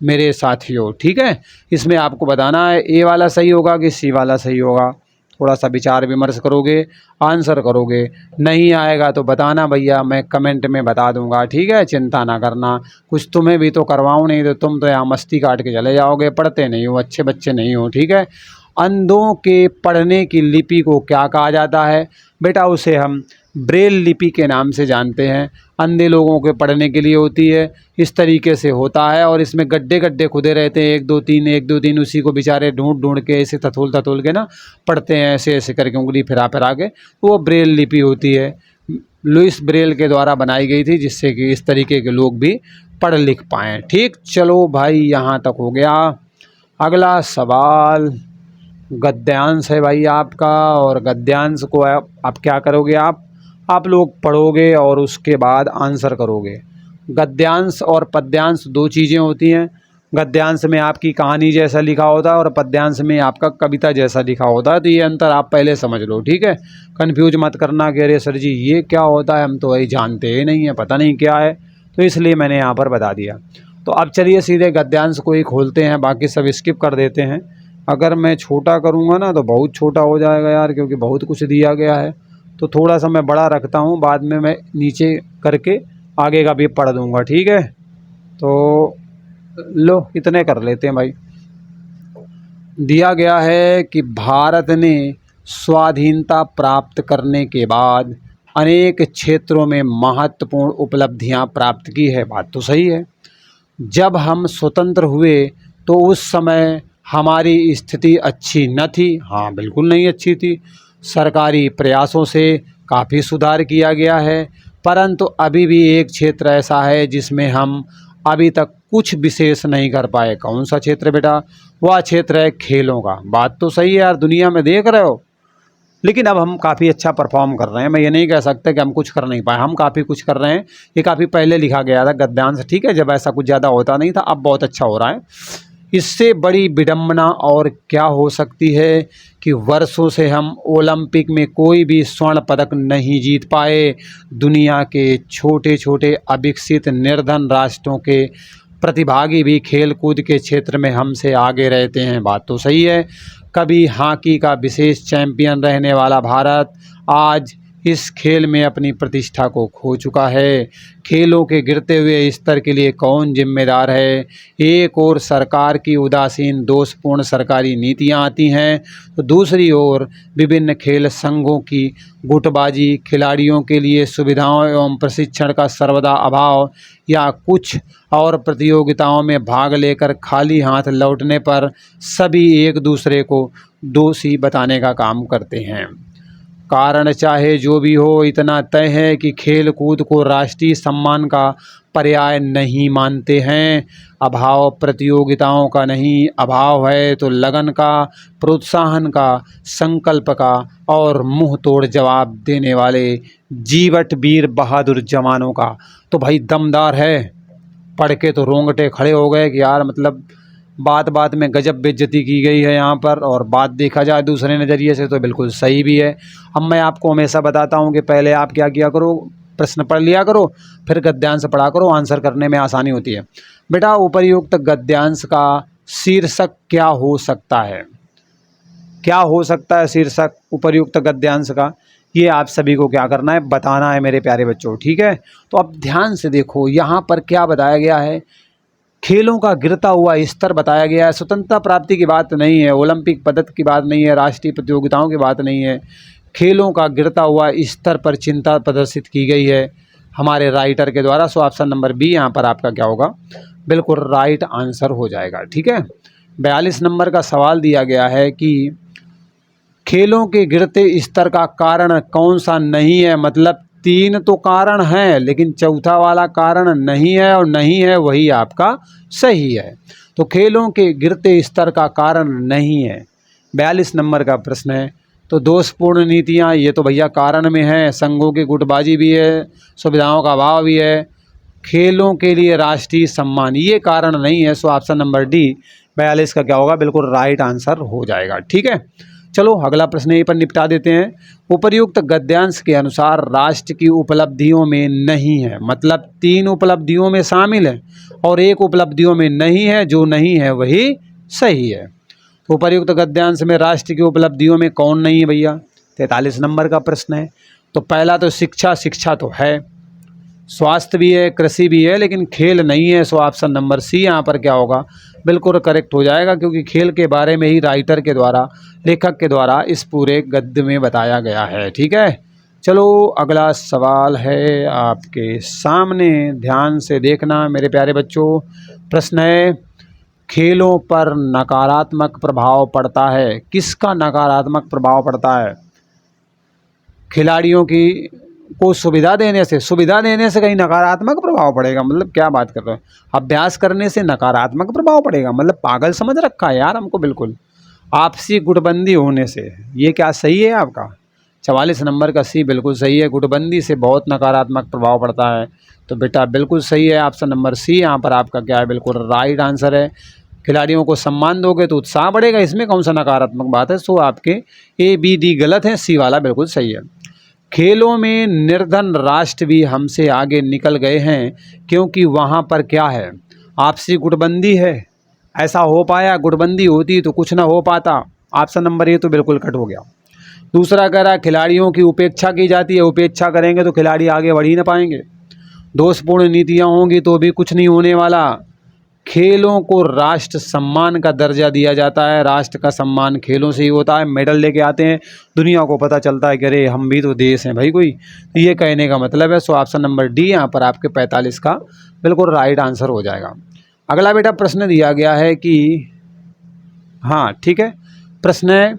मेरे साथियों, ठीक है। इसमें आपको बताना है ए वाला सही होगा कि सी वाला सही होगा। थोड़ा सा विचार विमर्श करोगे, आंसर करोगे, नहीं आएगा तो बताना भैया, मैं कमेंट में बता दूंगा, ठीक है। चिंता ना करना, कुछ तुम्हें भी तो करवाऊँ, नहीं तो तुम तो यहाँ मस्ती काट के चले जाओगे, पढ़ते नहीं हो, अच्छे बच्चे नहीं हो, ठीक है। अंधों के पढ़ने की लिपि को क्या कहा जाता है, बेटा उसे हम ब्रेल लिपि के नाम से जानते हैं। अंधे लोगों के पढ़ने के लिए होती है, इस तरीके से होता है, और इसमें गड्ढे गड्ढे खुदे रहते हैं, 1 2 3 1 2 3, उसी को बेचारे ढूंढ ढूंढ के ऐसे तथोल के ना पढ़ते हैं, ऐसे ऐसे करके उंगली फिरा फिरा के, तो वो ब्रेल लिपि होती है। लुइस ब्रेल के द्वारा बनाई गई थी, जिससे कि इस तरीके के लोग भी पढ़ लिख पाएँ। ठीक, चलो भाई यहाँ तक हो गया। अगला सवाल गद्यांश है भाई आपका, और गद्यांश को आप क्या करोगे, आप लोग पढ़ोगे और उसके बाद आंसर करोगे। गद्यांश और पद्यांश दो चीज़ें होती हैं। गद्यांश में आपकी कहानी जैसा लिखा होता है और पद्यांश में आपका कविता जैसा लिखा होता है। तो ये अंतर आप पहले समझ लो, ठीक है। कन्फ्यूज मत करना कि अरे सर जी ये क्या होता है, हम तो वही जानते ही नहीं है, पता नहीं क्या है, तो इसलिए मैंने यहाँ पर बता दिया। तो अब चलिए सीधे गद्यांश को ही खोलते हैं, बाकी सब स्किप कर देते हैं। अगर मैं छोटा करूँगा ना तो बहुत छोटा हो जाएगा यार, क्योंकि बहुत कुछ दिया गया है। तो थोड़ा सा मैं बड़ा रखता हूँ, बाद में मैं नीचे करके आगे का भी पढ़ दूँगा, ठीक है। तो लो इतने कर लेते हैं भाई। दिया गया है कि भारत ने स्वाधीनता प्राप्त करने के बाद अनेक क्षेत्रों में महत्वपूर्ण उपलब्धियां प्राप्त की है। बात तो सही है। जब हम स्वतंत्र हुए तो उस समय हमारी स्थिति अच्छी न थी। हाँ, बिल्कुल नहीं अच्छी थी। सरकारी प्रयासों से काफ़ी सुधार किया गया है, परंतु अभी भी एक क्षेत्र ऐसा है जिसमें हम अभी तक कुछ विशेष नहीं कर पाए। कौन सा क्षेत्र बेटा? वह क्षेत्र है खेलों का। बात तो सही है यार, दुनिया में देख रहे हो, लेकिन अब हम काफ़ी अच्छा परफॉर्म कर रहे हैं। मैं ये नहीं कह सकता कि हम कुछ कर नहीं पाए, हम काफ़ी कुछ कर रहे हैं। ये काफ़ी पहले लिखा गया था गद्यांश, ठीक है, जब ऐसा कुछ ज़्यादा होता नहीं था। अब बहुत अच्छा हो रहा है। इससे बड़ी विडंबना और क्या हो सकती है कि वर्षों से हम ओलंपिक में कोई भी स्वर्ण पदक नहीं जीत पाए। दुनिया के छोटे छोटे अविकसित निर्धन राष्ट्रों के प्रतिभागी भी खेल कूद के क्षेत्र में हमसे आगे रहते हैं। बात तो सही है। कभी हॉकी का विशेष चैंपियन रहने वाला भारत आज इस खेल में अपनी प्रतिष्ठा को खो चुका है। खेलों के गिरते हुए स्तर के लिए कौन जिम्मेदार है? एक ओर सरकार की उदासीन दोषपूर्ण सरकारी नीतियां आती हैं, तो दूसरी ओर विभिन्न खेल संघों की गुटबाजी, खिलाड़ियों के लिए सुविधाओं एवं प्रशिक्षण का सर्वदा अभाव, या कुछ और प्रतियोगिताओं में भाग लेकर खाली हाथ लौटने पर सभी एक दूसरे को दोषी बताने का काम करते हैं। कारण चाहे जो भी हो, इतना तय है कि खेल कूद को राष्ट्रीय सम्मान का पर्याय नहीं मानते हैं। अभाव प्रतियोगिताओं का नहीं, अभाव है तो लगन का, प्रोत्साहन का, संकल्प का और मुंह तोड़ जवाब देने वाले जीवट वीर बहादुर जवानों का। तो भाई दमदार है। पढ़ के तो रोंगटे खड़े हो गए कि यार मतलब बात बात में गजब बेइज्जती की गई है यहाँ पर, और बात देखा जाए दूसरे नज़रिए से तो बिल्कुल सही भी है। अब मैं आपको हमेशा बताता हूँ कि पहले आप क्या किया करो, प्रश्न पढ़ लिया करो, फिर गद्यांश पढ़ा करो, आंसर करने में आसानी होती है। बेटा उपर्युक्त गद्यांश का शीर्षक क्या हो सकता है? क्या हो सकता है शीर्षक उपर्युक्त गद्यांश का? ये आप सभी को क्या करना है, बताना है मेरे प्यारे बच्चों, ठीक है। तो अब ध्यान से देखो यहाँ पर क्या बताया गया है। खेलों का गिरता हुआ स्तर बताया गया है। स्वतंत्रता प्राप्ति की बात नहीं है, ओलंपिक पदक की बात नहीं है, राष्ट्रीय प्रतियोगिताओं की बात नहीं है। खेलों का गिरता हुआ स्तर पर चिंता प्रदर्शित की गई है हमारे राइटर के द्वारा। सो ऑप्शन नंबर बी यहाँ पर आपका क्या होगा, बिल्कुल राइट आंसर हो जाएगा, ठीक है। 42 नंबर का सवाल दिया गया है कि खेलों के गिरते स्तर का कारण कौन सा नहीं है। मतलब 3 तो कारण हैं, लेकिन चौथा वाला कारण नहीं है, और नहीं है वही आपका सही है। तो खेलों के गिरते स्तर का कारण नहीं है। 42 नंबर का प्रश्न है। तो दोषपूर्ण नीतियां, ये तो भैया कारण में है। संघों की गुटबाजी भी है, सुविधाओं का अभाव भी है। खेलों के लिए राष्ट्रीय सम्मान, ये कारण नहीं है। सो ऑप्शन नंबर डी 42 का क्या होगा, बिल्कुल राइट आंसर हो जाएगा, ठीक है। चलो अगला प्रश्न यहीं पर निपटा देते हैं। उपर्युक्त गद्यांश के अनुसार राष्ट्र की उपलब्धियों में नहीं है। मतलब 3 उपलब्धियों में शामिल है और 1 उपलब्धियों में नहीं है। जो नहीं है वही सही है। तो उपर्युक्त गद्यांश में राष्ट्र की उपलब्धियों में कौन नहीं है भैया? 43 नंबर का प्रश्न है। तो पहला तो शिक्षा तो है, स्वास्थ्य भी है, कृषि भी है, लेकिन खेल नहीं है। सो ऑप्शन नंबर सी यहाँ पर क्या होगा, बिल्कुल करेक्ट हो जाएगा, क्योंकि खेल के बारे में ही राइटर के द्वारा, लेखक के द्वारा इस पूरे गद्य में बताया गया है, ठीक है। चलो अगला सवाल है आपके सामने, ध्यान से देखना मेरे प्यारे बच्चों। प्रश्न है, खेलों पर नकारात्मक प्रभाव पड़ता है। किसका नकारात्मक प्रभाव पड़ता है? खिलाड़ियों की को सुविधा देने से कहीं नकारात्मक प्रभाव पड़ेगा। मतलब क्या बात कर रहे हो, अभ्यास करने से नकारात्मक प्रभाव पड़ेगा, मतलब पागल समझ रखा है यार हमको बिल्कुल। आपसी गुटबंदी होने से, ये क्या सही है आपका? 44 नंबर का सी बिल्कुल सही है। गुटबंदी से बहुत नकारात्मक प्रभाव पड़ता है, तो बेटा बिल्कुल सही है ऑप्शन नंबर सी यहाँ पर आपका क्या है, बिल्कुल राइट आंसर है। खिलाड़ियों को सम्मान दोगे तो उत्साह बढ़ेगा, इसमें कौन सा नकारात्मक बात है। सो आपके ए बी डी गलत है, सी वाला बिल्कुल सही है। खेलों में निर्धन राष्ट्र भी हमसे आगे निकल गए हैं क्योंकि वहाँ पर क्या है, आपसी गुटबंदी है। ऐसा हो पाया, गुटबंदी होती तो कुछ ना हो पाता। ऑप्शन नंबर ए तो बिल्कुल कट हो गया। दूसरा कह रहा है खिलाड़ियों की उपेक्षा की जाती है, उपेक्षा करेंगे तो खिलाड़ी आगे बढ़ ही ना पाएंगे। दोषपूर्ण नीतियाँ होंगी तो भी कुछ नहीं होने वाला। खेलों को राष्ट्र सम्मान का दर्जा दिया जाता है, राष्ट्र का सम्मान खेलों से ही होता है। मेडल लेके आते हैं, दुनिया को पता चलता है कि अरे हम भी तो देश हैं भाई कोई, तो ये कहने का मतलब है। सो ऑप्शन नंबर डी यहाँ पर आपके 45 का बिल्कुल राइट आंसर हो जाएगा। अगला बेटा प्रश्न दिया गया है कि, हाँ ठीक है, प्रश्न है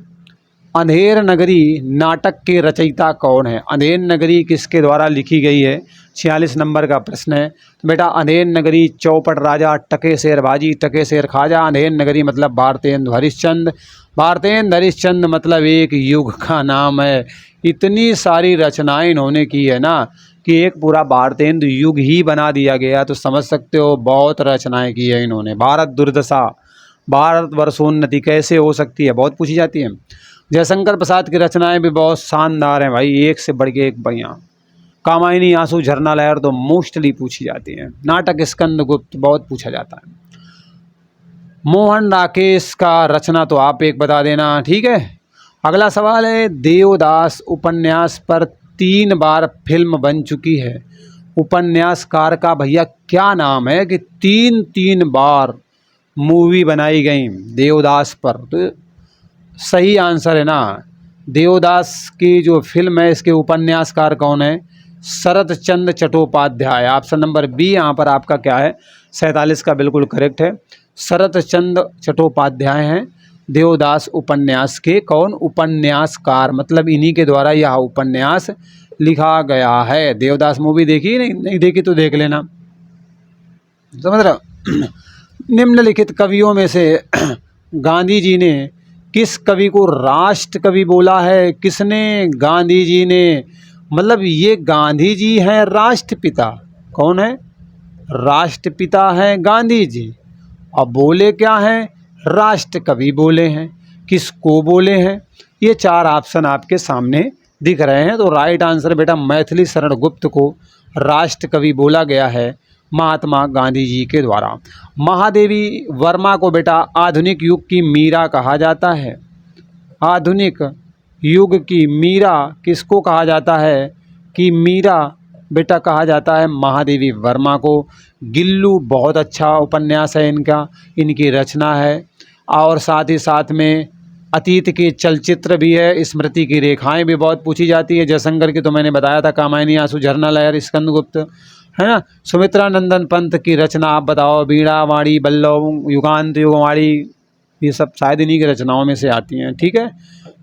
अंधेर नगरी नाटक के रचयिता कौन है? अंधेर नगरी किसके द्वारा लिखी गई है? 46 नंबर का प्रश्न है। तो बेटा अंधेर नगरी चौपट राजा टके शेर बाजी टके शेर खाजा। अंधेर नगरी मतलब भारतेंदु हरिश्चंद्र। भारतेंदु हरिश्चंद्र मतलब एक युग का नाम है। इतनी सारी रचनाएं इन्होंने की है ना कि एक पूरा भारतेंदु युग ही बना दिया गया, तो समझ सकते हो बहुत रचनाएं की है इन्होंने। भारत दुर्दशा, भारत वर्षोन्नति कैसे हो सकती है, बहुत पूछी जाती है। जयशंकर प्रसाद की रचनाएं भी बहुत शानदार हैं भाई, एक से बढ़ के एक बढ़िया। कामायनी आंसू झरना लहर तो मोस्टली पूछी जाती है। नाटक स्कंदगुप्त बहुत पूछा जाता है। मोहन राकेश का रचना तो आप एक बता देना, ठीक है। अगला सवाल है देवदास उपन्यास पर 3 बार फिल्म बन चुकी है। उपन्यासकार का भैया क्या नाम है कि 3 बार मूवी बनाई गई देवदास पर? तो सही आंसर है ना, देवदास की जो फिल्म है इसके उपन्यासकार कौन है? शरत Chandra Chattopadhyay. Option number B यहाँ पर आपका क्या है, 47 का बिल्कुल करेक्ट है। शरत चंद्र चट्टोपाध्याय हैं देवदास उपन्यास के कौन? उपन्यासकार, मतलब इन्हीं के द्वारा यह उपन्यास लिखा गया है। देवदास मूवी देखी नहीं देखी तो देख लेना, समझ रहे। निम्नलिखित कवियों में से गांधी जी ने किस कवि को राष्ट्र कवि बोला है? किसने? गांधी जी ने, मतलब ये गांधी जी हैं राष्ट्रपिता। कौन है? राष्ट्रपिता हैं गांधी जी। अब बोले क्या हैं? राष्ट्र कवि बोले हैं। किसको बोले हैं? ये 4 ऑप्शन आपके सामने दिख रहे हैं। तो राइट आंसर बेटा मैथिली शरण गुप्त को राष्ट्र कवि बोला गया है महात्मा गांधी जी के द्वारा। महादेवी वर्मा को बेटा आधुनिक युग की मीरा कहा जाता है। आधुनिक युग की मीरा किसको कहा जाता है? कि मीरा बेटा कहा जाता है महादेवी वर्मा को। गिल्लू बहुत अच्छा उपन्यास है इनका, इनकी रचना है। और साथ ही साथ में अतीत के चलचित्र भी है। स्मृति की रेखाएं भी बहुत पूछी जाती है। जयशंकर की तो मैंने बताया था, कामायनी आंसू झरना लहर स्कंदगुप्त, है ना। सुमित्रा नंदन पंत की रचना आप बताओ। बीड़ा वाणी बल्लभ युगांत युगवाणी, ये सब शायद इन्हीं की रचनाओं में से आती हैं, ठीक है।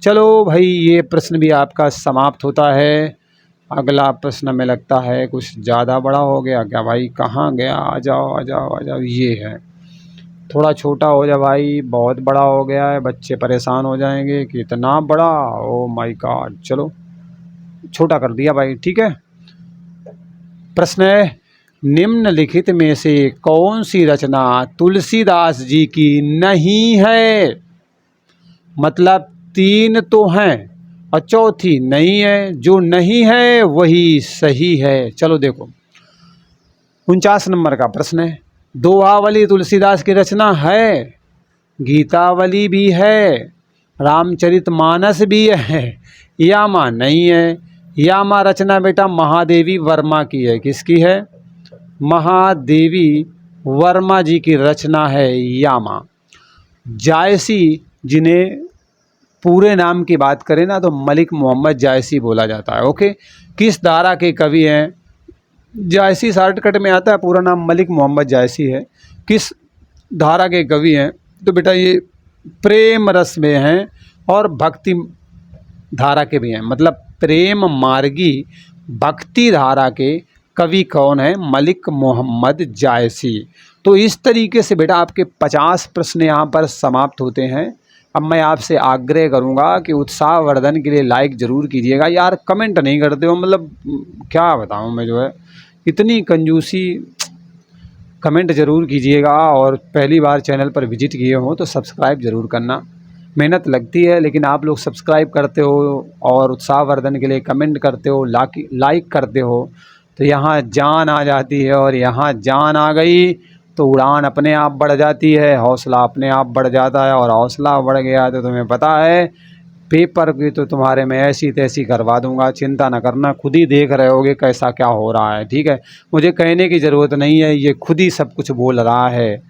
चलो भाई ये प्रश्न भी आपका समाप्त होता है। अगला प्रश्न हमें लगता है कुछ ज़्यादा बड़ा हो गया क्या भाई, कहाँ गया? आ जाओ आ जाओ आ जाओ, ये है। थोड़ा छोटा हो जा भाई, बहुत बड़ा हो गया है, बच्चे परेशान हो जाएंगे कि इतना बड़ा, ओ माय गॉड। चलो छोटा कर दिया भाई, ठीक है। प्रश्न है निम्नलिखित में से कौन सी रचना तुलसीदास जी की नहीं है? मतलब 3 तो हैं और चौथी नहीं है। जो नहीं है वही सही है। चलो देखो 49 नंबर का प्रश्न है। दोहावली तुलसीदास की रचना है, गीतावली भी है, रामचरितमानस भी है, यामा नहीं है। यामा रचना बेटा महादेवी वर्मा की है। किसकी है? महादेवी वर्मा जी की रचना है यामा। जायसी, जिन्हें पूरे नाम की बात करें ना तो मलिक मोहम्मद जायसी बोला जाता है। ओके, किस धारा के कवि हैं? जायसी शॉर्टकट में आता है, पूरा नाम मलिक मोहम्मद जायसी है। किस धारा के कवि हैं? तो बेटा ये प्रेम रस में हैं और भक्ति धारा के भी हैं, मतलब प्रेम मार्गी भक्ति धारा के कवि कौन है? मलिक मोहम्मद जायसी। तो इस तरीके से बेटा आपके 50 प्रश्न यहाँ पर समाप्त होते हैं। अब मैं आपसे आग्रह करूँगा कि उत्साहवर्धन के लिए लाइक ज़रूर कीजिएगा। यार कमेंट नहीं करते हो, मतलब क्या बताऊँ मैं, जो है इतनी कंजूसी। कमेंट ज़रूर कीजिएगा और पहली बार चैनल पर विजिट किए हो तो सब्सक्राइब ज़रूर करना। मेहनत लगती है लेकिन आप लोग सब्सक्राइब करते हो और उत्साहवर्धन के लिए कमेंट करते हो, लाइक करते हो, तो यहाँ जान आ जाती है। और यहाँ जान आ गई तो उड़ान अपने आप बढ़ जाती है, हौसला अपने आप बढ़ जाता है। और हौसला बढ़ गया तो तुम्हें पता है पेपर की तो तुम्हारे में ऐसी तैसी करवा दूंगा, चिंता न करना। खुद ही देख रहे होगे कैसा क्या हो रहा है, ठीक है। मुझे कहने की ज़रूरत नहीं है, ये खुद ही सब कुछ बोल रहा है।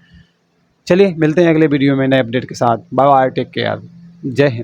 चलिए मिलते हैं अगले वीडियो में नए अपडेट के साथ। बाय बाय, टेक केयर, जय हिंद।